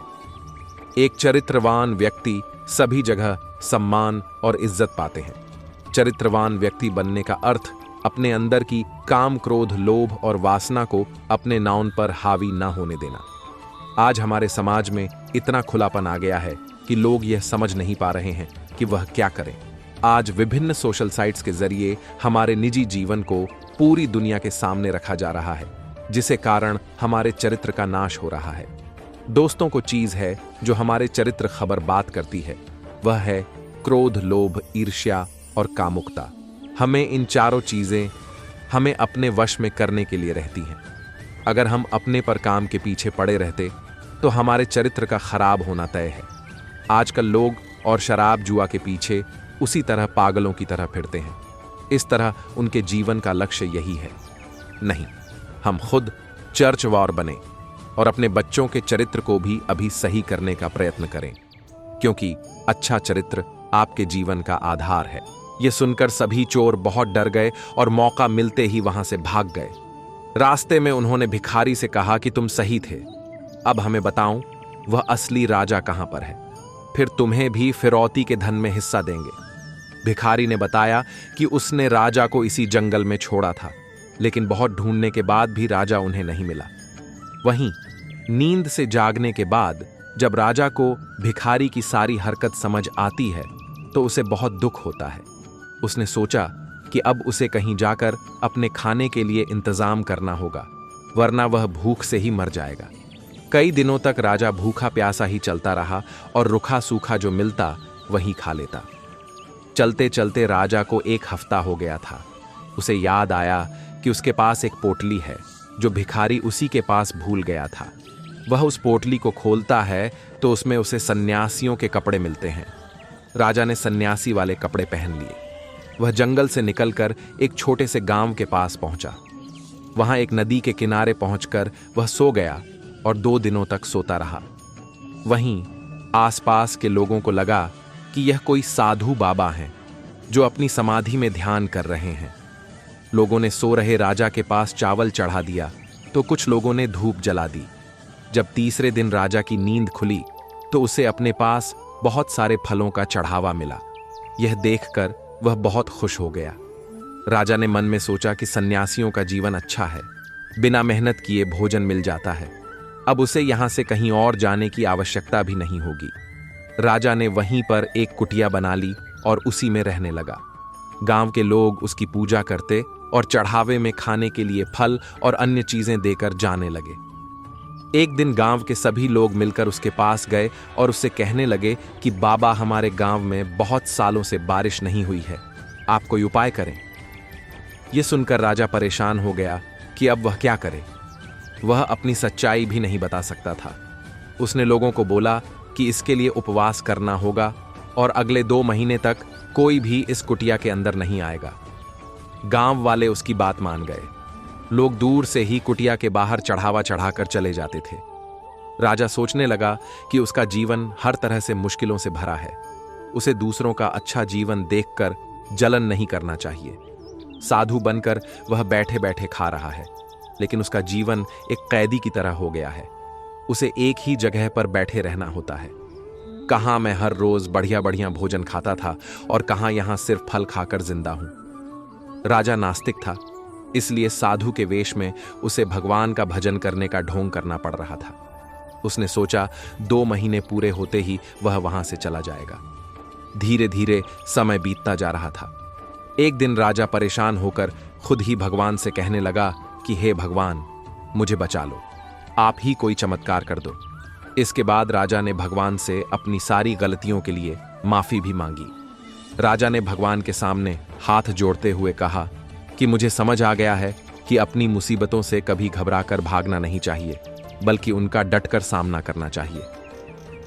एक चरित्रवान व्यक्ति सभी जगह सम्मान और इज्जत पाते हैं। चरित्रवान व्यक्ति बनने का अर्थ अपने अंदर की काम, क्रोध, लोभ और वासना को अपने नाउन पर हावी ना होने देना। आज हमारे समाज में इतना खुलापन आ गया है कि लोग यह समझ नहीं पा रहे हैं कि वह क्या करें। आज विभिन्न सोशल साइट्स के जरिए हमारे निजी जीवन को पूरी दुनिया के सामने रखा जा रहा है, जिसे कारण हमारे चरित्र का नाश हो रहा है। दोस्तों, को चीज है जो हमारे चरित्र खबर बात करती है, वह है क्रोध, लोभ, ईर्ष्या और कामुकता। हमें इन चारों चीजें हमें अपने वश में करने के लिए रहती हैं। अगर हम अपने पर काम के पीछे पड़े रहते तो हमारे चरित्र का खराब होना तय है। आजकल लोग और शराब जुआ के पीछे उसी तरह पागलों की तरह फिरते हैं। इस तरह उनके जीवन का लक्ष्य यही है। नहीं, हम खुद चर्च वॉर बने और अपने बच्चों के चरित्र को भी अभी सही करने का प्रयत्न करें, क्योंकि अच्छा चरित्र आपके जीवन का आधार है। यह सुनकर सभी चोर बहुत डर गए और मौका मिलते ही वहां से भाग गए। रास्ते में उन्होंने भिखारी से कहा कि तुम सही थे, अब हमें बताओ वह असली राजा कहां पर है, फिर तुम्हें भी फिरौती के धन में हिस्सा देंगे। भिखारी ने बताया कि उसने राजा को इसी जंगल में छोड़ा था, लेकिन बहुत ढूंढने के बाद भी राजा उन्हें नहीं मिला। वहीं नींद से जागने के बाद जब राजा को भिखारी की सारी हरकत समझ आती है तो उसे बहुत दुख होता है। उसने सोचा कि अब उसे कहीं जाकर अपने खाने के लिए इंतजाम करना होगा, वरना वह भूख से ही मर जाएगा। कई दिनों तक राजा भूखा प्यासा ही चलता रहा और रूखा सूखा जो मिलता वही खा लेता। चलते चलते राजा को एक हफ्ता हो गया था। उसे याद आया कि उसके पास एक पोटली है जो भिखारी उसी के पास भूल गया था। वह उस पोटली को खोलता है तो उसमें उसे सन्यासियों के कपड़े मिलते हैं। राजा ने सन्यासी वाले कपड़े पहन लिए। वह जंगल से निकलकर एक छोटे से गांव के पास पहुंचा। वहां एक नदी के किनारे पहुंचकर वह सो गया और 2 दिनों तक सोता रहा। वहीं आसपास के लोगों को लगा कि यह कोई साधु बाबा हैं जो अपनी समाधि में ध्यान कर रहे हैं। लोगों ने सो रहे राजा के पास चावल चढ़ा दिया तो कुछ लोगों ने धूप जला दी। जब तीसरे दिन राजा की नींद खुली तो उसे अपने पास बहुत सारे फलों का चढ़ावा मिला। यह देखकर वह बहुत खुश हो गया। राजा ने मन में सोचा कि सन्यासियों का जीवन अच्छा है, बिना मेहनत किए भोजन मिल जाता है। अब उसे यहां से कहीं और जाने की आवश्यकता भी नहीं होगी। राजा ने वहीं पर एक कुटिया बना ली और उसी में रहने लगा। गांव के लोग उसकी पूजा करते और चढ़ावे में खाने के लिए फल और अन्य चीजें देकर जाने लगे। एक दिन गांव के सभी लोग मिलकर उसके पास गए और उससे कहने लगे कि बाबा, हमारे गांव में बहुत सालों से बारिश नहीं हुई है, आप कोई उपाय करें। यह सुनकर राजा परेशान हो गया कि अब वह क्या करे। वह अपनी सच्चाई भी नहीं बता सकता था। उसने लोगों को बोला कि इसके लिए उपवास करना होगा और अगले 2 महीने तक कोई भी इस कुटिया के अंदर नहीं आएगा। गांव वाले उसकी बात मान गए। लोग दूर से ही कुटिया के बाहर चढ़ावा चढ़ाकर चले जाते थे। राजा सोचने लगा कि उसका जीवन हर तरह से मुश्किलों से भरा है। उसे दूसरों का अच्छा जीवन देखकर जलन नहीं करना चाहिए। साधु बनकर वह बैठे बैठे खा रहा है, लेकिन उसका जीवन एक कैदी की तरह हो गया है। उसे एक ही जगह पर बैठे रहना होता है। कहां मैं हर रोज बढ़िया बढ़िया भोजन खाता था और कहां यहां सिर्फ फल खाकर जिंदा हूं। राजा नास्तिक था, इसलिए साधु के वेश में उसे भगवान का भजन करने का ढोंग करना पड़ रहा था। उसने सोचा 2 महीने पूरे होते ही वह वहां से चला जाएगा। धीरे धीरे समय बीतता जा रहा था। एक दिन राजा परेशान होकर खुद ही भगवान से कहने लगा कि हे भगवान, मुझे बचा लो, आप ही कोई चमत्कार कर दो। इसके बाद राजा ने भगवान से अपनी सारी गलतियों के लिए माफी भी मांगी। राजा ने भगवान के सामने हाथ जोड़ते हुए कहा कि मुझे समझ आ गया है कि अपनी मुसीबतों से कभी घबराकर भागना नहीं चाहिए, बल्कि उनका डटकर सामना करना चाहिए।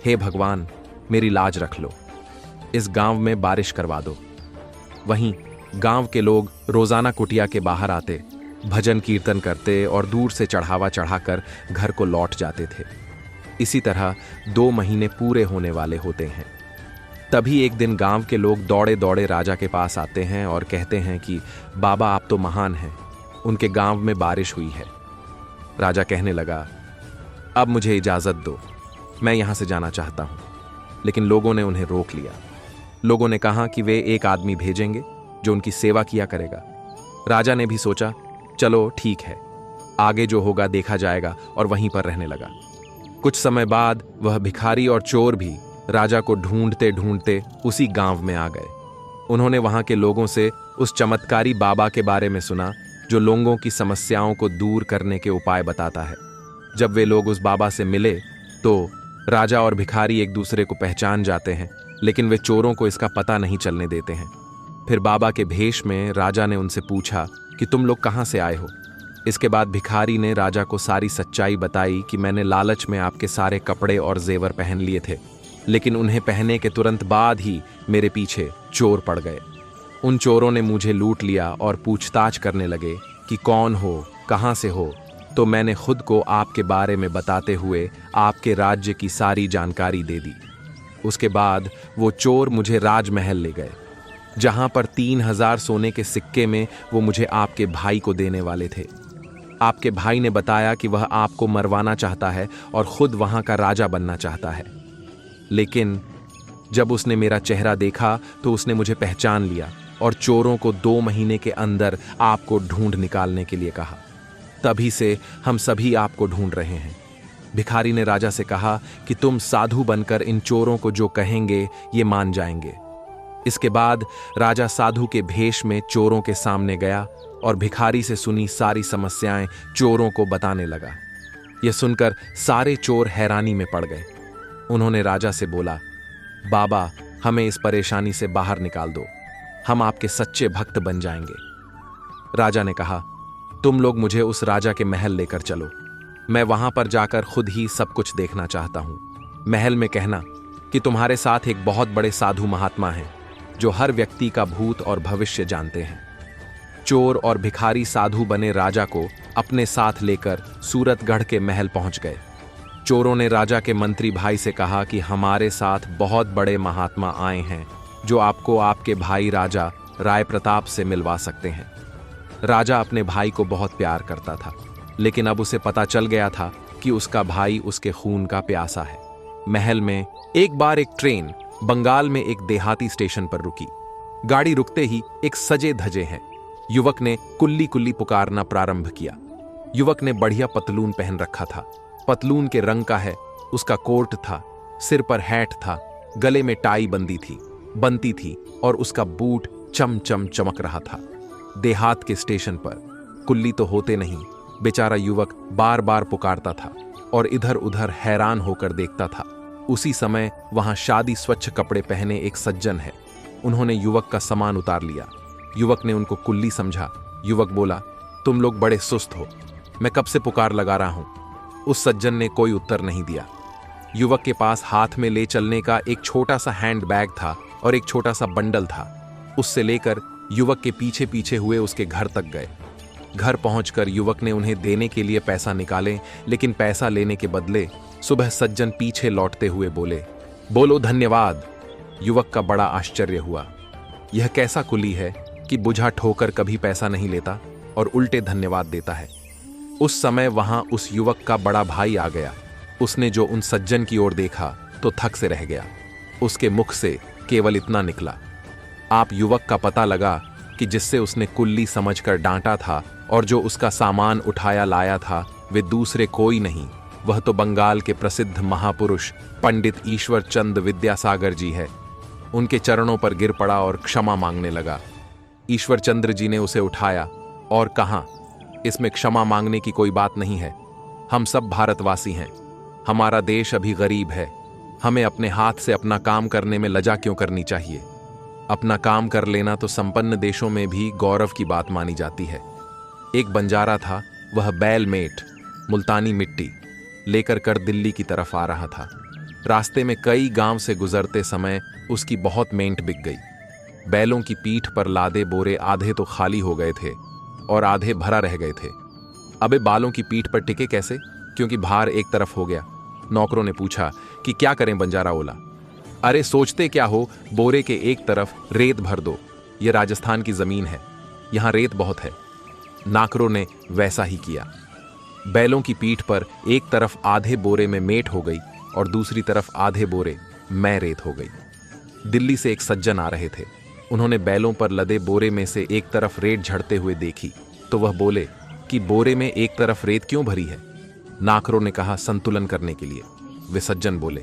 हे भगवान, मेरी लाज रख लो, इस गांव में बारिश करवा दो। वहीं गांव के लोग रोजाना कुटिया के बाहर आते, भजन कीर्तन करते और दूर से चढ़ावा चढ़ाकर घर को लौट जाते थे। इसी तरह 2 महीने पूरे होने वाले होते हैं। तभी एक दिन गांव के लोग दौड़े दौड़े राजा के पास आते हैं और कहते हैं कि बाबा, आप तो महान हैं, उनके गांव में बारिश हुई है। राजा कहने लगा, अब मुझे इजाजत दो, मैं यहां से जाना चाहता हूं। लेकिन लोगों ने उन्हें रोक लिया। लोगों ने कहा कि वे एक आदमी भेजेंगे जो उनकी सेवा किया करेगा। राजा ने भी सोचा, चलो ठीक है, आगे जो होगा देखा जाएगा, और वहीं पर रहने लगा। कुछ समय बाद वह भिखारी और चोर भी राजा को ढूंढते ढूंढते उसी गांव में आ गए। उन्होंने वहां के लोगों से उस चमत्कारी बाबा के बारे में सुना जो लोगों की समस्याओं को दूर करने के उपाय बताता है। जब वे लोग उस बाबा से मिले तो राजा और भिखारी एक दूसरे को पहचान जाते हैं, लेकिन वे चोरों को इसका पता नहीं चलने देते हैं। फिर बाबा के भेष में राजा ने उनसे पूछा कि तुम लोग कहां से आए हो। इसके बाद भिखारी ने राजा को सारी सच्चाई बताई कि मैंने लालच में आपके सारे कपड़े और जेवर पहन लिए थे, लेकिन उन्हें पहनने के तुरंत बाद ही मेरे पीछे चोर पड़ गए। उन चोरों ने मुझे लूट लिया और पूछताछ करने लगे कि कौन हो, कहाँ से हो। तो मैंने खुद को आपके बारे में बताते हुए आपके राज्य की सारी जानकारी दे दी। उसके बाद वो चोर मुझे राजमहल ले गए, जहां पर 3000 सोने के सिक्के में वो मुझे आपके भाई को देने वाले थे। आपके भाई ने बताया कि वह आपको मरवाना चाहता है और खुद वहां का राजा बनना चाहता है, लेकिन जब उसने मेरा चेहरा देखा तो उसने मुझे पहचान लिया और चोरों को 2 महीने के अंदर आपको ढूंढ निकालने के लिए कहा। तभी से हम सभी आपको ढूंढ रहे हैं। भिखारी ने राजा से कहा कि तुम साधु बनकर इन चोरों को जो कहेंगे ये मान जाएंगे। इसके बाद राजा साधु के भेष में चोरों के सामने गया और भिखारी से सुनी सारी समस्याएं चोरों को बताने लगा। यह सुनकर सारे चोर हैरानी में पड़ गए। उन्होंने राजा से बोला, बाबा, हमें इस परेशानी से बाहर निकाल दो, हम आपके सच्चे भक्त बन जाएंगे। राजा ने कहा, तुम लोग मुझे उस राजा के महल लेकर चलो, मैं वहां पर जाकर खुद ही सब कुछ देखना चाहता हूं। महल में कहना कि तुम्हारे साथ एक बहुत बड़े साधु महात्मा हैं जो हर व्यक्ति का भूत और भविष्य जानते हैं। चोर और भिखारी साधु बने राजा को अपने साथ लेकर सूरतगढ़ के महल पहुंच गए। चोरों ने राजा के मंत्री भाई से कहा कि हमारे साथ बहुत बड़े महात्मा आए हैं जो आपको आपके भाई राजा राय प्रताप से मिलवा सकते हैं। राजा अपने भाई को बहुत प्यार करता था, लेकिन अब उसे पता चल गया था कि उसका भाई उसके खून का प्यासा है। महल में एक बार एक ट्रेन बंगाल में एक देहाती स्टेशन पर रुकी। गाड़ी रुकते ही एक सजे धजे हैं युवक ने कुल्ली कुल्ली पुकारना प्रारंभ किया। युवक ने बढ़िया पतलून पहन रखा था, पतलून के रंग का है, उसका कोट था, सिर पर हैट था, गले में टाई बनती थी और उसका बूट चम चम चमक रहा था। देहात के स्टेशन पर कुल्ली तो होते नहीं, बेचारा युवक बार बार पुकारता था और इधर उधर हैरान होकर देखता था। उसी समय वहां शादी स्वच्छ कपड़े पहने एक सज्जन है। उन्होंने युवक का सामान उतार लिया। युवक ने उनको कुल्ली समझा। युवक बोला, तुम लोग बड़े सुस्त हो, मैं कब से पुकार लगा रहा हूं। उस सज्जन ने कोई उत्तर नहीं दिया। युवक के पास हाथ में ले चलने का एक छोटा सा हैंड बैग था और एक छोटा सा बंडल था। उससे लेकर युवक के पीछे पीछे हुए उसके घर तक गए। घर पहुंचकर युवक ने उन्हें देने के लिए पैसा निकाले, लेकिन पैसा लेने के बदले सुबह सज्जन पीछे लौटते हुए बोले, बोलो धन्यवाद। युवक का बड़ा आश्चर्य हुआ। यह कैसा कुली है कि बुझा ठोकर कभी पैसा नहीं लेता और उल्टे धन्यवाद देता है। उस समय वहां उस युवक का बड़ा भाई आ गया। उसने जो उन सज्जन की ओर देखा तो थक से रह गया। उसके मुख से केवल इतना निकला, आप युवक का पता लगा कि जिससे उसने कुल्ली समझकर डांटा था और जो उसका सामान उठाया लाया था वे दूसरे कोई नहीं, वह तो बंगाल के प्रसिद्ध महापुरुष पंडित ईश्वर चंद विद्यासागर जी है। उनके चरणों पर गिर पड़ा और क्षमा मांगने लगा। ईश्वर चंद्र जी ने उसे उठाया और कहा, इसमें क्षमा मांगने की कोई बात नहीं है, हम सब भारतवासी हैं, हमारा देश अभी गरीब है, हमें अपने हाथ से अपना काम करने में लजा क्यों करनी चाहिए। अपना काम कर लेना तो संपन्न देशों में भी गौरव की बात मानी जाती है। एक बंजारा था, वह बैल मेट मुल्तानी मिट्टी लेकर कर दिल्ली की तरफ आ रहा था। रास्ते में कई गांव से गुजरते समय उसकी बहुत मेंट बिक गई। बैलों की पीठ पर लादे बोरे आधे तो खाली हो गए थे और आधे भरा रह गए थे। अबे बालों की पीठ पर टिके कैसे, क्योंकि भार एक तरफ हो गया। नौकरों ने पूछा कि क्या करें बंजारा बोला, अरे सोचते क्या हो, बोरे के एक तरफ रेत भर दो, यह राजस्थान की जमीन है, यहां रेत बहुत है। नाकरों ने वैसा ही किया। बैलों की पीठ पर एक तरफ आधे बोरे में मेट हो गई और दूसरी तरफ आधे बोरे में रेत हो गई। दिल्ली से एक सज्जन आ रहे थे। उन्होंने बैलों पर लदे बोरे में से एक तरफ रेत झड़ते हुए देखी तो वह बोले कि बोरे में एक तरफ रेत क्यों भरी है। नाकरों ने कहा, संतुलन करने के लिए। वे सज्जन बोले,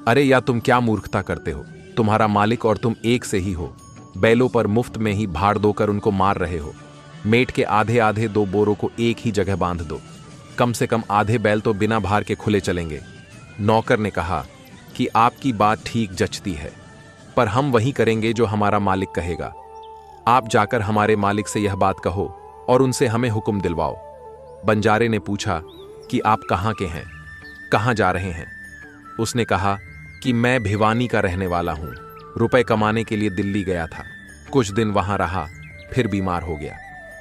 अरे या तुम क्या मूर्खता करते हो, तुम्हारा मालिक और तुम एक से ही हो। बैलों पर मुफ्त में ही भाड़ दोकर उनको मार रहे हो। मेट के आधे आधे 2 बोरों को एक ही जगह बांध दो, कम से कम आधे बैल तो बिना भार के खुले चलेंगे। नौकर ने कहा कि आपकी बात ठीक जचती है, पर हम वही करेंगे जो हमारा मालिक कहेगा। आप जाकर हमारे मालिक से यह बात कहो और उनसे हमें हुक्म दिलवाओ। बंजारे ने पूछा कि आप कहाँ के हैं, कहाँ जा रहे हैं। उसने कहा कि मैं भिवानी का रहने वाला हूँ, रुपए कमाने के लिए दिल्ली गया था, कुछ दिन वहां रहा, फिर बीमार हो गया।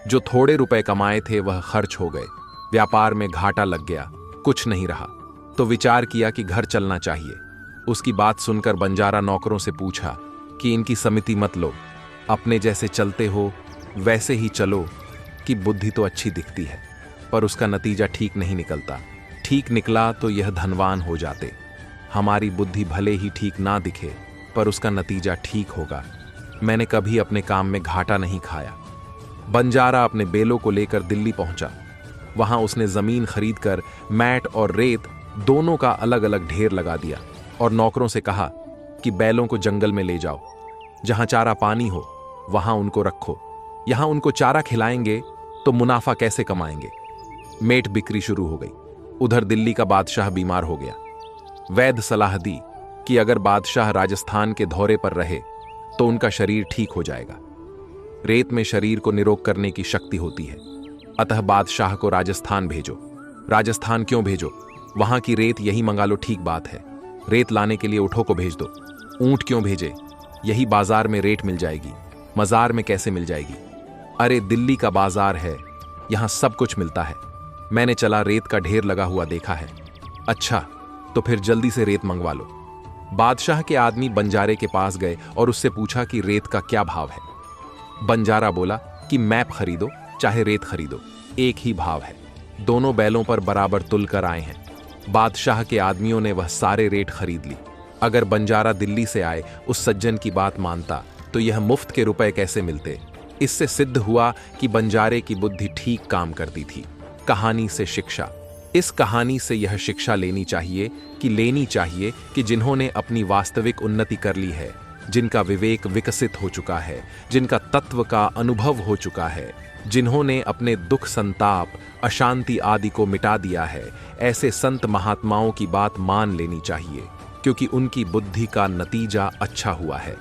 जो थोड़े रुपए कमाए थे वह खर्च हो गए, व्यापार में घाटा लग गया, कुछ नहीं रहा। तो विचार किया कि घर चलना चाहिए। उसकी बात सुनकर बंजारा नौकरों से पूछा कि इनकी समिति मत लो, अपने जैसे चलते हो वैसे ही चलो, कि बुद्धि तो अच्छी दिखती है पर उसका नतीजा ठीक नहीं निकलता। ठीक निकला तो यह धनवान हो जाते। हमारी बुद्धि भले ही ठीक ना दिखे पर उसका नतीजा ठीक होगा। मैंने कभी अपने काम में घाटा नहीं खाया। बंजारा अपने बेलों को लेकर दिल्ली पहुंचा। वहां उसने जमीन खरीदकर मैट और रेत दोनों का अलग अलग ढेर लगा दिया और नौकरों से कहा कि बैलों को जंगल में ले जाओ, जहां चारा पानी हो वहां उनको रखो। यहां उनको चारा खिलाएंगे तो मुनाफा कैसे कमाएंगे। मेट बिक्री शुरू हो गई। उधर दिल्ली का बादशाह बीमार हो गया। वैद्य सलाह दी कि अगर बादशाह राजस्थान के दौरे पर रहे तो उनका शरीर ठीक हो जाएगा। रेत में शरीर को निरोग करने की शक्ति होती है, अतः बादशाह को राजस्थान भेजो। राजस्थान क्यों भेजो, वहां की रेत यही मंगा लो, ठीक बात है। रेत लाने के लिए ऊँटों को भेज दो। ऊँट क्यों भेजे, यही बाजार में रेत मिल जाएगी, मजार में कैसे मिल जाएगी। अरे दिल्ली का बाजार है, यहां सब कुछ मिलता है। मैंने चला रेत का ढेर लगा हुआ देखा है। अच्छा तो फिर जल्दी से रेत मंगवा लो। बादशाह के आदमी बंजारे के पास गए और उससे पूछा कि रेत का क्या भाव है। बंजारा बोला कि मैप खरीदो चाहे रेत खरीदो, एक ही भाव है, दोनों बैलों पर बराबर तुल कर आए हैं। बादशाह के आदमियों ने वह सारे रेट खरीद ली। अगर बंजारा दिल्ली से आए उस सज्जन की बात मानता तो यह मुफ्त के रुपए कैसे मिलते। इससे सिद्ध हुआ कि बंजारे की बुद्धि ठीक काम करती थी। कहानी से शिक्षा। इस कहानी से यह शिक्षा लेनी चाहिए कि जिन्होंने अपनी वास्तविक उन्नति कर ली है, जिनका विवेक विकसित हो चुका है, जिनका तत्व का अनुभव हो चुका है, जिन्होंने अपने दुख संताप अशांति आदि को मिटा दिया है, ऐसे संत महात्माओं की बात मान लेनी चाहिए, क्योंकि उनकी बुद्धि का नतीजा अच्छा हुआ है।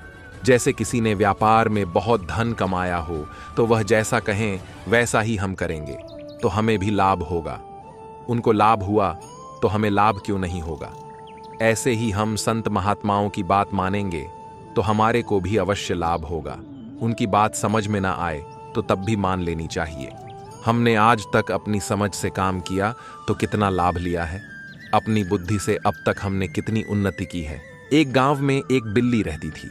जैसे किसी ने व्यापार में बहुत धन कमाया हो तो वह जैसा कहें वैसा ही हम करेंगे तो हमें भी लाभ होगा। उनको लाभ हुआ तो हमें लाभ क्यों नहीं होगा। ऐसे ही हम संत महात्माओं की बात मानेंगे तो हमारे को भी अवश्य लाभ होगा। उनकी बात समझ में ना आए तो तब भी मान लेनी चाहिए। हमने आज तक अपनी समझ से काम किया तो कितना लाभ लिया है। अपनी बुद्धि से अब तक हमने कितनी उन्नति की है। एक गांव में एक बिल्ली रहती थी।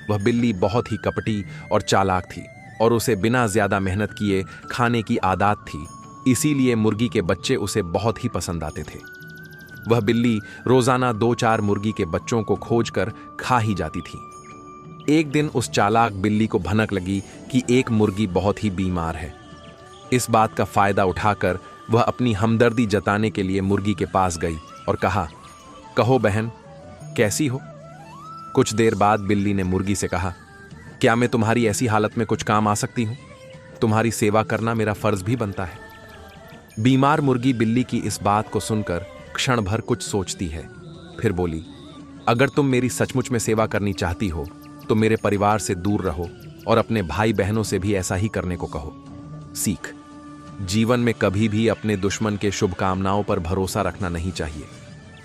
वह बिल्ली बहुत ही कपटी और चालाक थी और उसे बिना ज्यादा मेहनत किए खाने की आदत थी, इसीलिए मुर्गी के बच्चे उसे बहुत ही पसंद आते थे। वह बिल्ली रोजाना 2-4 मुर्गी के बच्चों को खोजकर खा ही जाती थी। एक दिन उस चालाक बिल्ली को भनक लगी कि एक मुर्गी बहुत ही बीमार है। इस बात का फायदा उठाकर वह अपनी हमदर्दी जताने के लिए मुर्गी के पास गई और कहा, कहो बहन कैसी हो। कुछ देर बाद बिल्ली ने मुर्गी से कहा, क्या मैं तुम्हारी ऐसी हालत में कुछ काम आ सकती हूं। तुम्हारी सेवा करना मेरा फर्ज भी बनता है। बीमार मुर्गी बिल्ली की इस बात को सुनकर क्षण भर कुछ सोचती है, फिर बोली, अगर तुम मेरी सचमुच में सेवा करनी चाहती हो तो मेरे परिवार से दूर रहो और अपने भाई बहनों से भी ऐसा ही करने को कहो। सीख। जीवन में कभी भी अपने दुश्मन के शुभकामनाओं पर भरोसा रखना नहीं चाहिए।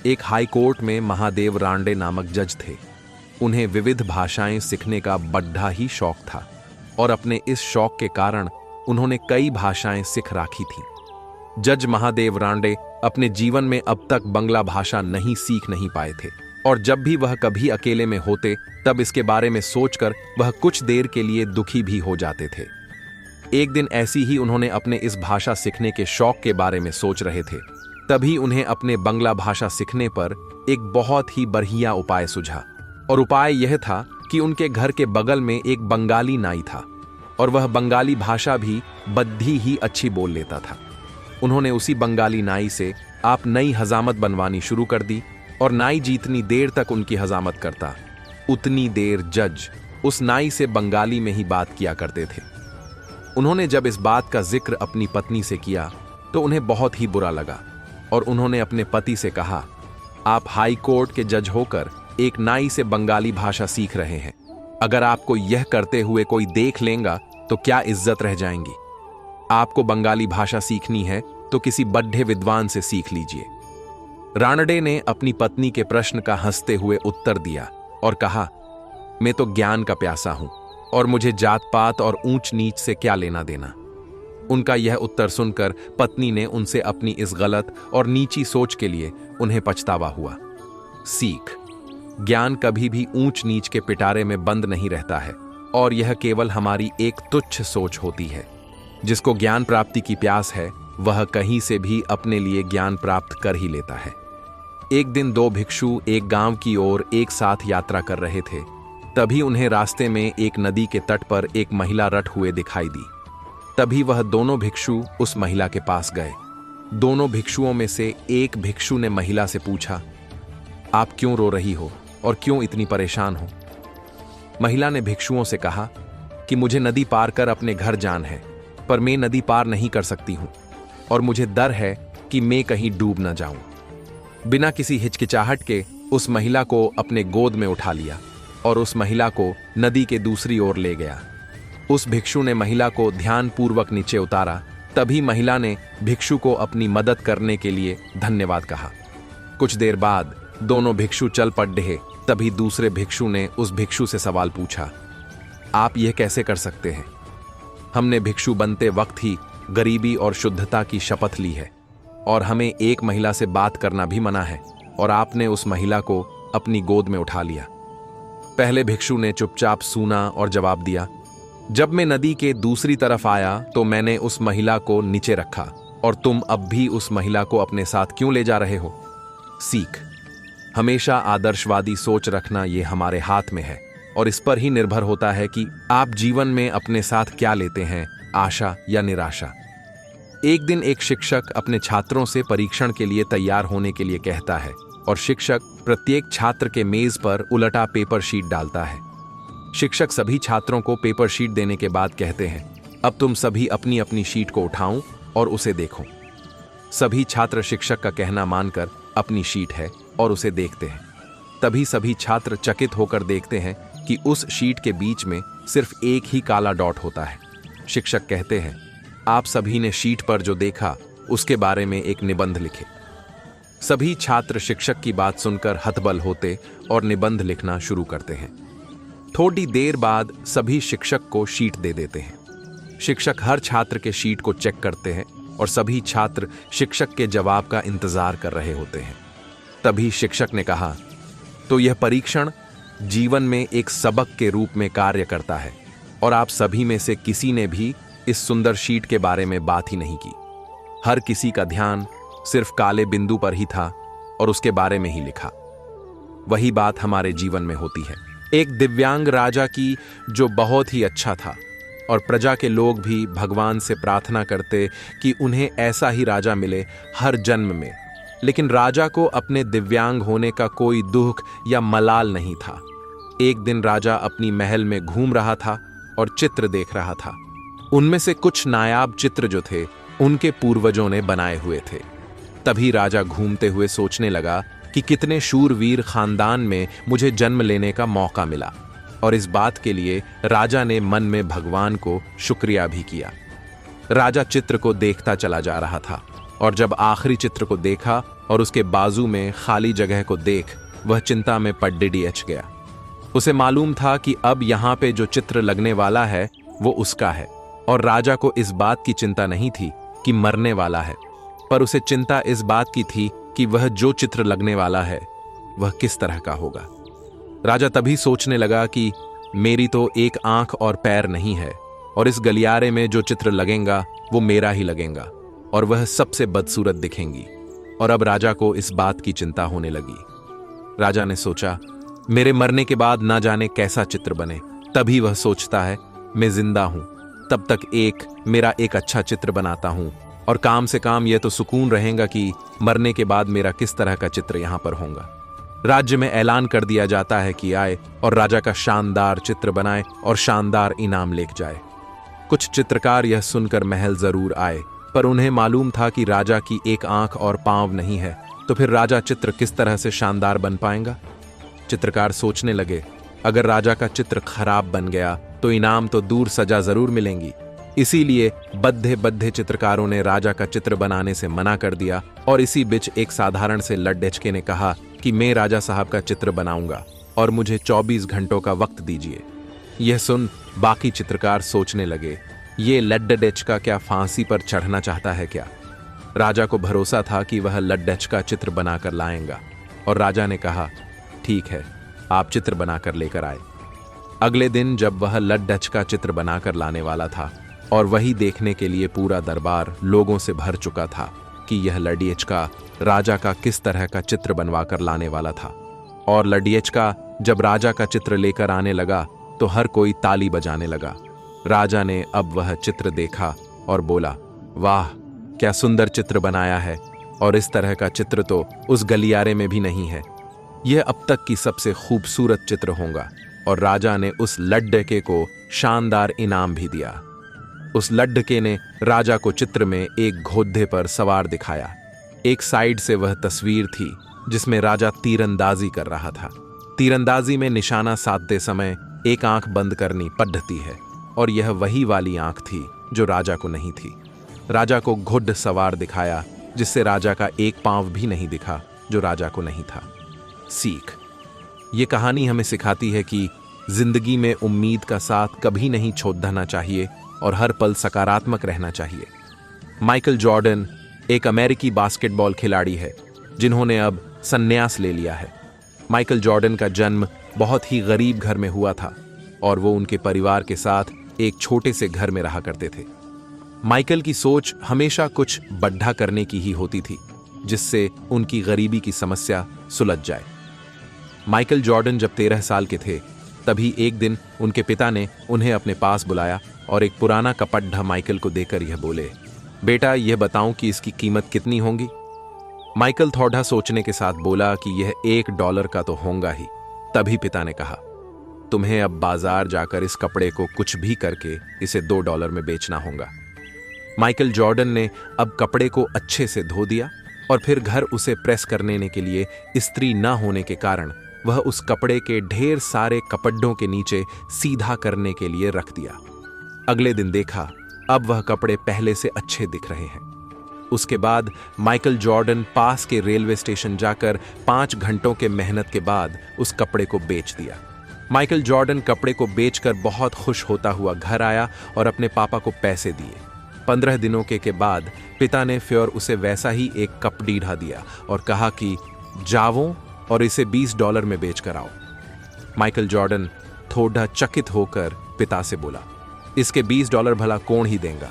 एक हाई कोर्ट में महादेव रांडे नामक जज थे। उन्हें विविध भाषाएं सीखने का बड्ढा ही शौक था और अपने इस शौक के कारण उन्होंने कई भाषाएं सीख राखी थीं। जज महादेव रांडे अपने जीवन में अब तक बंगला भाषा सीख नहीं पाए थे और जब भी वह कभी अकेले में होते तब इसके बारे में सोचकर वह कुछ देर के लिए दुखी भी हो जाते थे। एक दिन ऐसी ही उन्होंने अपने इस भाषा सीखने के शौक के बारे में सोच रहे थे, तभी उन्हें अपने बंगला भाषा सीखने पर एक बहुत ही बढ़िया उपाय सूझा। और उपाय यह था कि उनके घर के बगल में एक बंगाली नाई था और वह बंगाली भाषा भी बद्धी ही अच्छी बोल लेता था। उन्होंने उसी बंगाली नाई से आप नई हजामत बनवानी शुरू कर दी और नाई जितनी देर तक उनकी हजामत करता उतनी देर जज उस नाई से बंगाली में ही बात किया करते थे। उन्होंने जब इस बात का जिक्र अपनी पत्नी से किया तो उन्हें बहुत ही बुरा लगा और उन्होंने अपने पति से कहा, आप हाई कोर्ट के जज होकर एक नाई से बंगाली भाषा सीख रहे हैं। अगर आपको यह करते हुए कोई देख लेगा तो क्या इज्जत रह जाएंगी। आपको बंगाली भाषा सीखनी है तो किसी बड्ढे विद्वान से सीख लीजिए। रानडे ने अपनी पत्नी के प्रश्न का हंसते हुए उत्तर दिया और कहा, मैं तो ज्ञान का प्यासा हूं और मुझे जात पात और ऊंच नीच से क्या लेना देना। उनका यह उत्तर सुनकर पत्नी ने उनसे अपनी इस गलत और नीची सोच के लिए उन्हें पछतावा हुआ। सीख: ज्ञान कभी भी ऊंच नीच के पिटारे में बंद नहीं रहता है और यह केवल हमारी एक तुच्छ सोच होती है। जिसको ज्ञान प्राप्ति की प्यास है वह कहीं से भी अपने लिए ज्ञान प्राप्त कर ही लेता है। एक दिन दो भिक्षु एक गांव की ओर एक साथ यात्रा कर रहे थे। तभी उन्हें रास्ते में एक नदी के तट पर एक महिला रट हुए दिखाई दी। तभी वह दोनों भिक्षु उस महिला के पास गए। दोनों भिक्षुओं में से एक भिक्षु ने महिला से पूछा, आप क्यों रो रही हो और क्यों इतनी परेशान हो? महिला ने भिक्षुओं से कहा कि मुझे नदी पार कर अपने घर जान है, पर मैं नदी पार नहीं कर सकती हूं और मुझे डर है कि मैं कहीं डूब न जाऊं। बिना किसी हिचकिचाहट के उस महिला को अपने गोद में उठा लिया और उस महिला को नदी के दूसरी ओर ले गया। उस भिक्षु ने महिला को ध्यानपूर्वक नीचे उतारा। तभी महिला ने भिक्षु को अपनी मदद करने के लिए धन्यवाद कहा। कुछ देर बाद दोनों भिक्षु चल पड़े। तभी दूसरे भिक्षु ने उस भिक्षु से सवाल पूछा, आप यह कैसे कर सकते हैं? हमने भिक्षु बनते वक्त ही गरीबी और शुद्धता की शपथ ली है और हमें एक महिला से बात करना भी मना है, और आपने उस महिला को अपनी गोद में उठा लिया। पहले भिक्षु ने चुपचाप सुना और जवाब दिया, जब मैं नदी के दूसरी तरफ आया तो मैंने उस महिला को नीचे रखा, और तुम अब भी उस महिला को अपने साथ क्यों ले जा रहे हो? सीख: हमेशा आदर्शवादी सोच रखना ये हमारे हाथ में है और इस पर ही निर्भर होता है कि आप जीवन में अपने साथ क्या लेते हैं, आशा या निराशा। एक दिन एक शिक्षक अपने छात्रों से परीक्षण के लिए तैयार होने के लिए कहता है और शिक्षक प्रत्येक छात्र के मेज पर उलटा पेपर शीट डालता है। शिक्षक सभी छात्रों को पेपर शीट देने के बाद कहते हैं, अब तुम सभी अपनी अपनी शीट को उठाओ और उसे देखो। सभी छात्र शिक्षक का कहना मानकर अपनी शीट है और उसे देखते हैं। तभी सभी छात्र चकित होकर देखते हैं कि उस शीट के बीच में सिर्फ एक ही काला डॉट होता है। शिक्षक कहते हैं, आप सभी ने शीट पर जो देखा उसके बारे में एक निबंध लिखे। सभी छात्र शिक्षक की बात सुनकर हतबल होते और निबंध लिखना शुरू करते हैं। थोड़ी देर बाद सभी शिक्षक को शीट दे देते हैं। शिक्षक हर छात्र के शीट को चेक करते हैं और सभी छात्र शिक्षक के जवाब का इंतजार कर रहे होते हैं। तभी शिक्षक ने कहा, तो यह परीक्षण जीवन में एक सबक के रूप में कार्य करता है और आप सभी में से किसी ने भी इस सुंदर शीट के बारे में बात ही नहीं की। हर किसी का ध्यान सिर्फ काले बिंदु पर ही था और उसके बारे में ही लिखा। वही बात हमारे जीवन में होती है। एक दिव्यांग राजा की जो बहुत ही अच्छा था और प्रजा के लोग भी भगवान से प्रार्थना करते कि उन्हें ऐसा ही राजा मिले हर जन्म में, लेकिन राजा को अपने दिव्यांग होने का कोई दुख या मलाल नहीं था। एक दिन राजा अपनी महल में घूम रहा था और चित्र देख रहा था। उनमें से कुछ नायाब चित्र जो थे उनके पूर्वजों ने बनाए हुए थे। तभी राजा घूमते हुए सोचने लगा कि कितने शूरवीर खानदान में मुझे जन्म लेने का मौका मिला, और इस बात के लिए राजा ने मन में भगवान को शुक्रिया भी किया। राजा चित्र को देखता चला जा रहा था और जब आखिरी चित्र को देखा और उसके बाजू में खाली जगह को देख वह चिंता में पड़िडियच गया। उसे मालूम था कि अब यहाँ पे जो चित्र लगने वाला है वो उसका है, और राजा को इस बात की चिंता नहीं थी कि मरने वाला है, पर उसे चिंता इस बात की थी कि वह जो चित्र लगने वाला है वह किस तरह का होगा। राजा तभी सोचने लगा कि मेरी तो एक आंख और पैर नहीं है और इस गलियारे में जो चित्र लगेगा वो मेरा ही लगेगा और वह सबसे बदसूरत दिखेंगी। और अब राजा को इस बात की चिंता होने लगी। राजा ने सोचा, मेरे मरने के बाद ना जाने कैसा चित्र बने। तभी वह सोचता है, मैं जिंदा हूं तब तक मेरा एक अच्छा चित्र बनाता हूं, और काम से काम यह तो सुकून रहेगा कि मरने के बाद मेरा किस तरह का चित्र यहां पर होगा। राज्य में ऐलान कर दिया जाता है कि आए और राजा का शानदार चित्र बनाए और शानदार इनाम लेके जाए। कुछ चित्रकार यह सुनकर महल जरूर आए, पर उन्हें मालूम था कि राजा की एक आंख और पांव नहीं है, तो फिर राजा चित्र किस तरह से शानदार बन पाएगा। चित्रकार सोचने लगे, अगर राजा का चित्र खराब बन गया तो इनाम तो दूर सजा जरूर मिलेंगी, इसीलिए बद्धे बद्धे चित्रकारों ने राजा का चित्र बनाने से मना कर दिया और इसी बीच एक साधारण से लड्डेचके ने कहा कि मैं राजा साहब का चित्र बनाऊंगा और मुझे 24 घंटों का वक्त दीजिए। यह सुन बाकी चित्रकार सोचने लगे, ये लड्डेचका क्या फांसी पर चढ़ना चाहता है क्या? राजा को भरोसा था कि वह लड्डेचका चित्र बनाकर लाएगा और राजा ने कहा, ठीक है, आप चित्र बनाकर लेकर आए। अगले दिन जब वह लड्डेचका चित्र बनाकर लाने वाला था और वही देखने के लिए पूरा दरबार लोगों से भर चुका था कि यह लड्डेचका राजा का किस तरह का चित्र बनवाकर लाने वाला था, और लड्डेचका जब राजा का चित्र लेकर आने लगा तो हर कोई ताली बजाने लगा। राजा ने अब वह चित्र देखा और बोला, वाह, क्या सुंदर चित्र बनाया है, और इस तरह का चित्र तो उस गलियारे में भी नहीं है। यह अब तक की सबसे खूबसूरत चित्र होगा। और राजा ने उस लड्डेके को शानदार इनाम भी दिया। उस लड्डेके ने राजा को चित्र में एक घोड़े पर सवार दिखाया। एक साइड से वह तस्वीर थी जिसमें राजा तीरंदाजी कर रहा था। तीरंदाजी में निशाना साधते समय एक आंख बंद करनी पड़ती है, और यह वही वाली आंख थी जो राजा को नहीं थी। राजा को घुड़ सवार दिखाया जिससे राजा का एक पांव भी नहीं दिखा जो राजा को नहीं था। सीख, ये कहानी हमें सिखाती है कि जिंदगी में उम्मीद का साथ कभी नहीं छोड़ना चाहिए और हर पल सकारात्मक रहना चाहिए। माइकल जॉर्डन एक अमेरिकी बास्केटबॉल खिलाड़ी है जिन्होंने अब संन्यास ले लिया है। माइकल जॉर्डन का जन्म बहुत ही गरीब घर में हुआ था और वो उनके परिवार के साथ एक छोटे से घर में रहा करते थे। माइकल की सोच हमेशा कुछ बढ़ा करने की ही होती थी जिससे उनकी गरीबी की समस्या सुलझ जाए। माइकल जॉर्डन जब 13 साल के थे तभी एक दिन उनके पिता ने उन्हें अपने पास बुलाया और एक पुराना कपड़ा माइकल को देकर यह बोले, बेटा, यह बताऊं कि इसकी कीमत कितनी होगी? माइकल थोड़ा सोचने के साथ बोला कि यह $1 का तो होगा ही। तभी पिता ने कहा, तुम्हें अब बाजार जाकर इस कपड़े को कुछ भी करके इसे $2 में बेचना होगा। माइकल जॉर्डन ने अब कपड़े को अच्छे से धो दिया और फिर घर उसे प्रेस करने के लिए इस्त्री न होने के कारण वह उस कपड़े के ढेर सारे कपड़ों के नीचे सीधा करने के लिए रख दिया। अगले दिन देखा, अब वह कपड़े पहले से अच्छे दिख रहे हैं। उसके बाद माइकल जॉर्डन पास के रेलवे स्टेशन जाकर 5 घंटों के मेहनत के बाद उस कपड़े को बेच दिया। माइकल जॉर्डन कपड़े को बेचकर बहुत खुश होता हुआ घर आया और अपने पापा को पैसे दिए। 15 दिनों के बाद पिता ने फिर उसे वैसा ही एक कपड़ा दिया और कहा कि जाओ और इसे $20 में बेच कर आओ। माइकल जॉर्डन थोड़ा चकित होकर पिता से बोला, इसके $20 भला कौन ही देगा?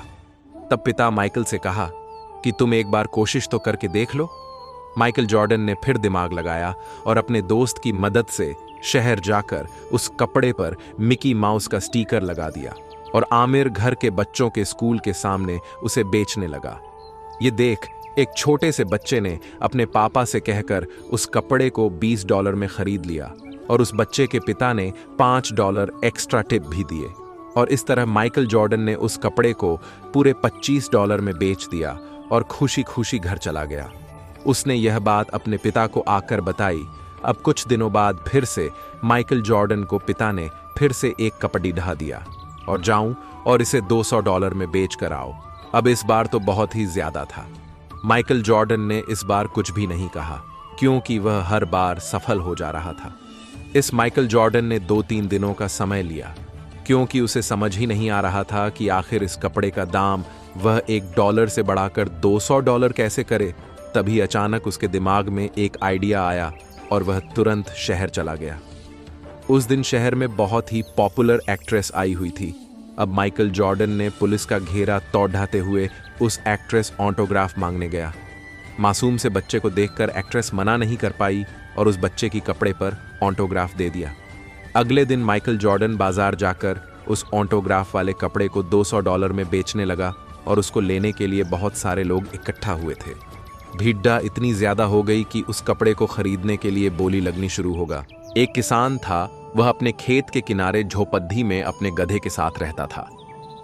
तब पिता माइकल से कहा कि तुम एक बार कोशिश तो करके देख लो। माइकल जॉर्डन ने फिर दिमाग लगाया और अपने दोस्त की मदद से शहर जाकर उस कपड़े पर मिकी माउस का स्टिकर लगा दिया और आमिर घर के बच्चों के स्कूल के सामने उसे बेचने लगा। ये देख एक छोटे से बच्चे ने अपने पापा से कहकर उस कपड़े को $20 में खरीद लिया और उस बच्चे के पिता ने $5 एक्स्ट्रा टिप भी दिए, और इस तरह माइकल जॉर्डन ने उस कपड़े को पूरे $25 में बेच दिया और खुशी खुशी घर चला गया। उसने यह बात अपने पिता को आकर बताई। अब कुछ दिनों बाद फिर से माइकल जॉर्डन को पिता ने फिर से एक कपड़ा दिया और जाऊं और इसे $200 में बेच कर आओ। अब इस बार तो बहुत ही ज्यादा था। माइकल जॉर्डन ने इस बार कुछ भी नहीं कहा क्योंकि वह हर बार सफल हो जा रहा था। इस माइकल जॉर्डन ने 2-3 दिनों का समय लिया क्योंकि उसे समझ ही नहीं आ रहा था कि आखिर इस कपड़े का दाम वह $1 से बढ़ाकर $200 कैसे करे। तभी अचानक उसके दिमाग में एक आइडिया आया और वह तुरंत शहर चला गया। उस दिन शहर में बहुत ही पॉपुलर एक्ट्रेस आई हुई थी। अब माइकल जॉर्डन ने पुलिस का घेरा तोड़ाते हुए उस एक्ट्रेस ऑटोग्राफ मांगने गया। मासूम से बच्चे को देखकर एक्ट्रेस मना नहीं कर पाई और उस बच्चे की कपड़े पर ऑटोग्राफ दे दिया। अगले दिन माइकल जॉर्डन बाजार जाकर उस ऑटोग्राफ वाले कपड़े को $200 में बेचने लगा और उसको लेने के लिए बहुत सारे लोग इकट्ठा हुए थे। भीड़ इतनी ज्यादा हो गई कि उस कपड़े को खरीदने के लिए बोली लगनी शुरू होगा। एक किसान था, वह अपने खेत के किनारे झोपड़ी में अपने गधे के साथ रहता था।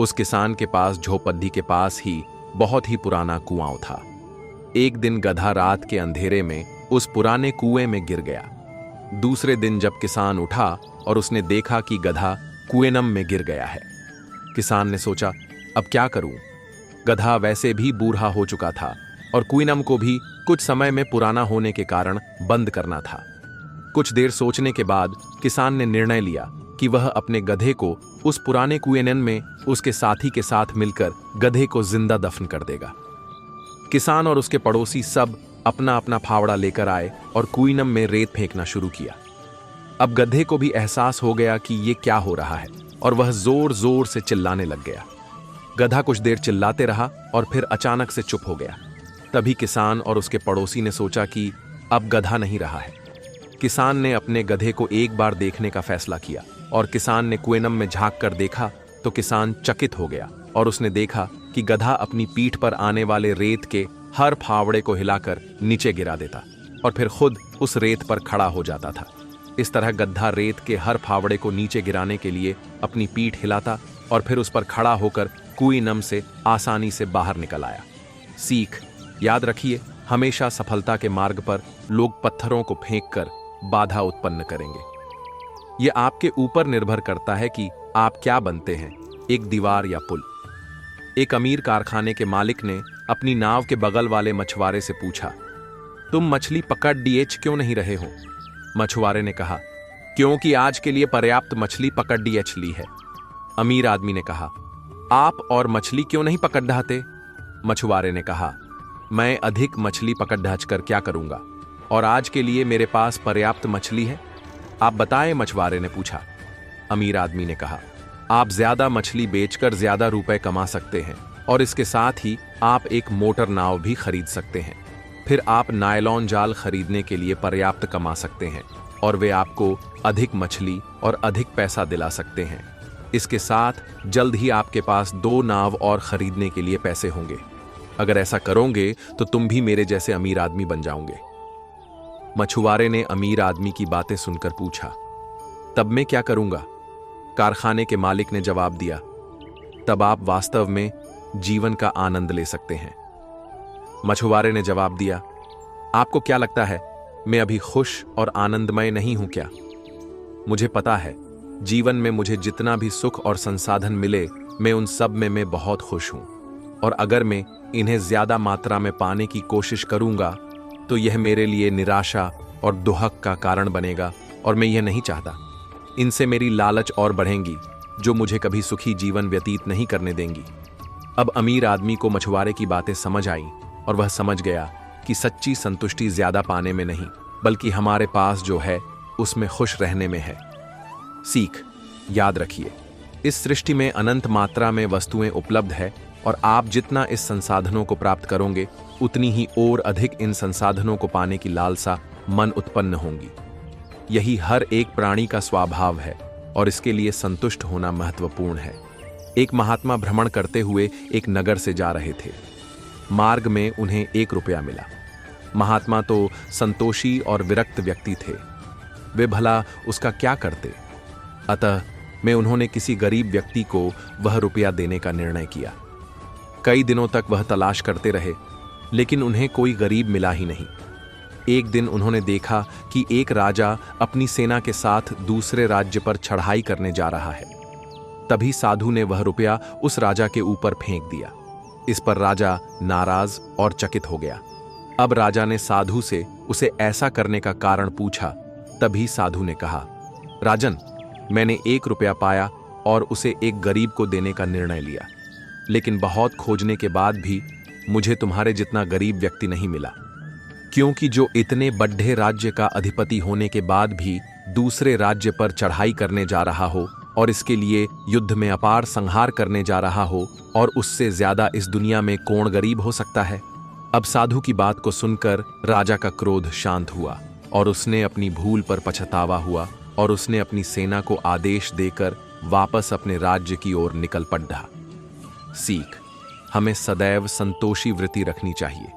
उस किसान के पास झोपड़ी के पास ही बहुत ही पुराना कुआं था। एक दिन गधा रात के अंधेरे में उस पुराने कुएं में गिर गया। दूसरे दिन जब किसान उठा और उसने देखा कि गधा कुएं में गिर गया है, किसान ने सोचा अब क्या करूं? गधा वैसे भी बूढ़ा हो चुका था और क्वीनम को भी कुछ समय में पुराना होने के कारण बंद करना था। कुछ देर सोचने के बाद किसान ने निर्णय लिया कि वह अपने गधे को उस पुराने कुएं में उसके साथी के साथ मिलकर गधे को जिंदा दफन कर देगा। किसान और उसके पड़ोसी सब अपना अपना फावड़ा लेकर आए और क्वीनम में रेत फेंकना शुरू किया। अब गधे को भी एहसास हो गया कि ये क्या हो रहा है और वह जोर जोर से चिल्लाने लग गया। गधा कुछ देर चिल्लाते रहा और फिर अचानक से चुप हो गया। तभी किसान और उसके पड़ोसी ने सोचा कि अब गधा नहीं रहा है। किसान ने अपने गधे को एक बार देखने का फैसला किया और किसान ने क्वेनम में झांक कर देखा तो किसान चकित हो गया और उसने देखा कि गधा अपनी पीठ पर आने वाले रेत के हर फावड़े को हिलाकर नीचे गिरा देता और फिर खुद उस रेत पर खड़ा हो जाता था। इस तरह गधा रेत के हर फावड़े को नीचे गिराने के लिए अपनी पीठ हिलाता और फिर उस पर खड़ा होकर क्वीनम से आसानी से बाहर निकल आया। सीख, याद रखिए, हमेशा सफलता के मार्ग पर लोग पत्थरों को फेंककर बाधा उत्पन्न करेंगे। यह आपके ऊपर निर्भर करता है कि आप क्या बनते हैं, एक दीवार या पुल। एक अमीर कारखाने के मालिक ने अपनी नाव के बगल वाले मछुआरे से पूछा, तुम मछली पकड़ डीएच क्यों नहीं रहे हो? मछुआरे ने कहा, क्योंकि आज के लिए पर्याप्त मछली पकड़ डीएच ली है। अमीर आदमी ने कहा, आप और मछली क्यों नहीं पकड़ ढाते? मछुआरे ने कहा, मैं अधिक मछली पकड़ ढांच कर क्या करूंगा और आज के लिए मेरे पास पर्याप्त मछली है। आप बताएं, मछुआरे ने पूछा। अमीर आदमी ने कहा, आप ज्यादा मछली बेचकर ज्यादा रुपए कमा सकते हैं और इसके साथ ही आप एक मोटर नाव भी खरीद सकते हैं। फिर आप नायलॉन जाल खरीदने के लिए पर्याप्त कमा सकते हैं और वे आपको अधिक मछली और अधिक पैसा दिला सकते हैं। इसके साथ जल्द ही आपके पास 2 नाव और खरीदने के लिए पैसे होंगे। अगर ऐसा करोगे तो तुम भी मेरे जैसे अमीर आदमी बन जाओगे। मछुआरे ने अमीर आदमी की बातें सुनकर पूछा, तब मैं क्या करूंगा? कारखाने के मालिक ने जवाब दिया, तब आप वास्तव में जीवन का आनंद ले सकते हैं। मछुआरे ने जवाब दिया, आपको क्या लगता है मैं अभी खुश और आनंदमय नहीं हूं क्या? मुझे पता है जीवन में मुझे जितना भी सुख और संसाधन मिले मैं उन सब में मैं बहुत खुश हूं और अगर मैं इन्हें ज्यादा मात्रा में पाने की कोशिश करूंगा तो यह मेरे लिए निराशा और दुहक का कारण बनेगा और मैं यह नहीं चाहता। इनसे मेरी लालच और बढ़ेंगी जो मुझे कभी सुखी जीवन व्यतीत नहीं करने देंगी। अब अमीर आदमी को मछुआरे की बातें समझ आईं और वह समझ गया कि सच्ची संतुष्टि ज्यादा पाने में नहीं बल्कि हमारे पास जो है उसमें खुश रहने में है। सीख, याद रखिए, इस सृष्टि में अनंत मात्रा में वस्तुएं उपलब्ध है और आप जितना इस संसाधनों को प्राप्त करोगे उतनी ही और अधिक इन संसाधनों को पाने की लालसा मन उत्पन्न होंगी। यही हर एक प्राणी का स्वभाव है और इसके लिए संतुष्ट होना महत्वपूर्ण है। एक महात्मा भ्रमण करते हुए एक नगर से जा रहे थे। मार्ग में उन्हें 1 रुपया मिला। महात्मा तो संतोषी और विरक्त व्यक्ति थे, वे भला उसका क्या करते? अतः मैं उन्होंने किसी गरीब व्यक्ति को वह रुपया देने का निर्णय किया। कई दिनों तक वह तलाश करते रहे लेकिन उन्हें कोई गरीब मिला ही नहीं। एक दिन उन्होंने देखा कि एक राजा अपनी सेना के साथ दूसरे राज्य पर चढ़ाई करने जा रहा है। तभी साधु ने वह रुपया उस राजा के ऊपर फेंक दिया। इस पर राजा नाराज और चकित हो गया। अब राजा ने साधु से उसे ऐसा करने का कारण पूछा। तभी साधु ने कहा, राजन, मैंने 1 रुपया पाया और उसे एक गरीब को देने का निर्णय लिया, लेकिन बहुत खोजने के बाद भी मुझे तुम्हारे जितना गरीब व्यक्ति नहीं मिला, क्योंकि जो इतने बड़े राज्य का अधिपति होने के बाद भी दूसरे राज्य पर चढ़ाई करने जा रहा हो और इसके लिए युद्ध में अपार संहार करने जा रहा हो, और उससे ज्यादा इस दुनिया में कौन गरीब हो सकता है? अब साधु की बात को सुनकर राजा का क्रोध शांत हुआ और उसने अपनी भूल पर पछतावा हुआ और उसने अपनी सेना को आदेश देकर वापस अपने राज्य की ओर निकल पड़ा। सीख, हमें सदैव संतोषी वृत्ति रखनी चाहिए।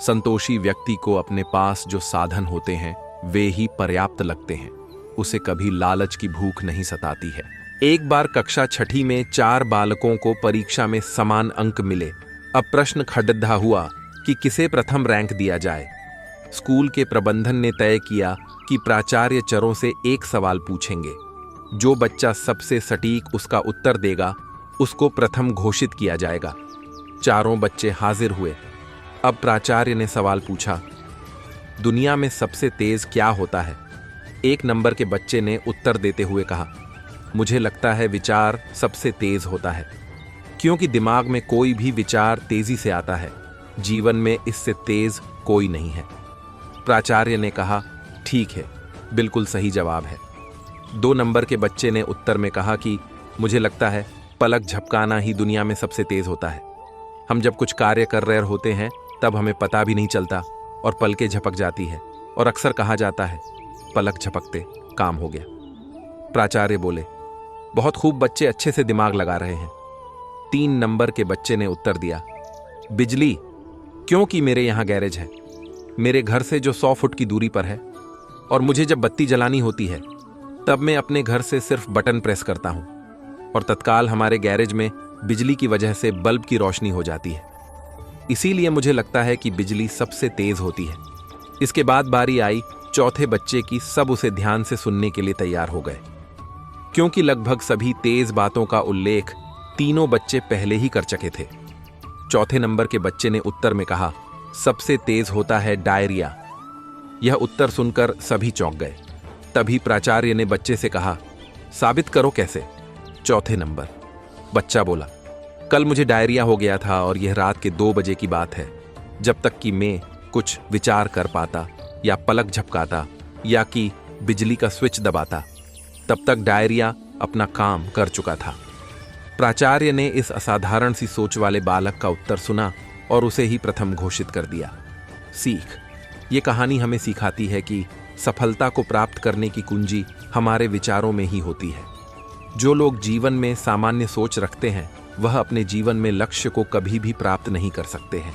संतोषी व्यक्ति को अपने पास जो साधन होते हैं वे ही पर्याप्त लगते हैं, उसे कभी लालच की भूख नहीं सताती है। एक बार कक्षा 6ठी में 4 बालकों को परीक्षा में समान अंक मिले। अब प्रश्न खड़िदा हुआ कि किसे प्रथम रैंक दिया जाए। स्कूल के प्रबंधन ने तय किया कि प्राचार्य चरों से एक सवाल पूछेंगे। जो बच्चा सबसे सटीक उसका उत्तर देगा उसको प्रथम घोषित किया जाएगा। चारों बच्चे हाजिर हुए। अब प्राचार्य ने सवाल पूछा, दुनिया में सबसे तेज क्या होता है? 1 नंबर के बच्चे ने उत्तर देते हुए कहा, मुझे लगता है विचार सबसे तेज होता है, क्योंकि दिमाग में कोई भी विचार तेजी से आता है। जीवन में इससे तेज कोई नहीं है। प्राचार्य ने कहा, ठीक है, बिल्कुल सही जवाब है। 2 नंबर के बच्चे ने उत्तर में कहा कि मुझे लगता है पलक झपकाना ही दुनिया में सबसे तेज होता है। हम जब कुछ कार्य कर रहे होते हैं तब हमें पता भी नहीं चलता और पलकें झपक जाती है, और अक्सर कहा जाता है पलक झपकते काम हो गया। प्राचार्य बोले, बहुत खूब बच्चे, अच्छे से दिमाग लगा रहे हैं। 3 नंबर के बच्चे ने उत्तर दिया, बिजली, क्योंकि मेरे यहां गैरेज है, मेरे घर से जो 100 फुट की दूरी पर है, और मुझे जब बत्ती जलानी होती है तब मैं अपने घर से सिर्फ बटन प्रेस करता हूं और तत्काल हमारे गैरेज में बिजली की वजह से बल्ब की रोशनी हो जाती है। इसीलिए मुझे लगता है कि बिजली सबसे तेज होती है। इसके बाद बारी आई चौथे बच्चे की। सब उसे ध्यान से सुनने के लिए तैयार हो गए, क्योंकि लगभग सभी तेज बातों का उल्लेख तीनों बच्चे पहले ही कर चुके थे। चौथे नंबर के बच्चे ने उत्तर में कहा, सबसे तेज होता है डायरिया। यह उत्तर सुनकर सभी चौंक गए। तभी प्राचार्य ने बच्चे से कहा, साबित करो कैसे? चौथे नंबर बच्चा बोला, कल मुझे डायरिया हो गया था और यह रात के 2 बजे की बात है। जब तक कि मैं कुछ विचार कर पाता या पलक झपकाता या कि बिजली का स्विच दबाता, तब तक डायरिया अपना काम कर चुका था। प्राचार्य ने इस असाधारण सी सोच वाले बालक का उत्तर सुना और उसे ही प्रथम घोषित कर दिया। सीख, ये कहानी हमें सिखाती है कि सफलता को प्राप्त करने की कुंजी हमारे विचारों में ही होती है। जो लोग जीवन में सामान्य सोच रखते हैं वह अपने जीवन में लक्ष्य को कभी भी प्राप्त नहीं कर सकते हैं।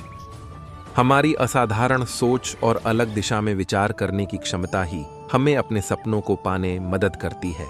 हमारी असाधारण सोच और अलग दिशा में विचार करने की क्षमता ही हमें अपने सपनों को पाने मदद करती है।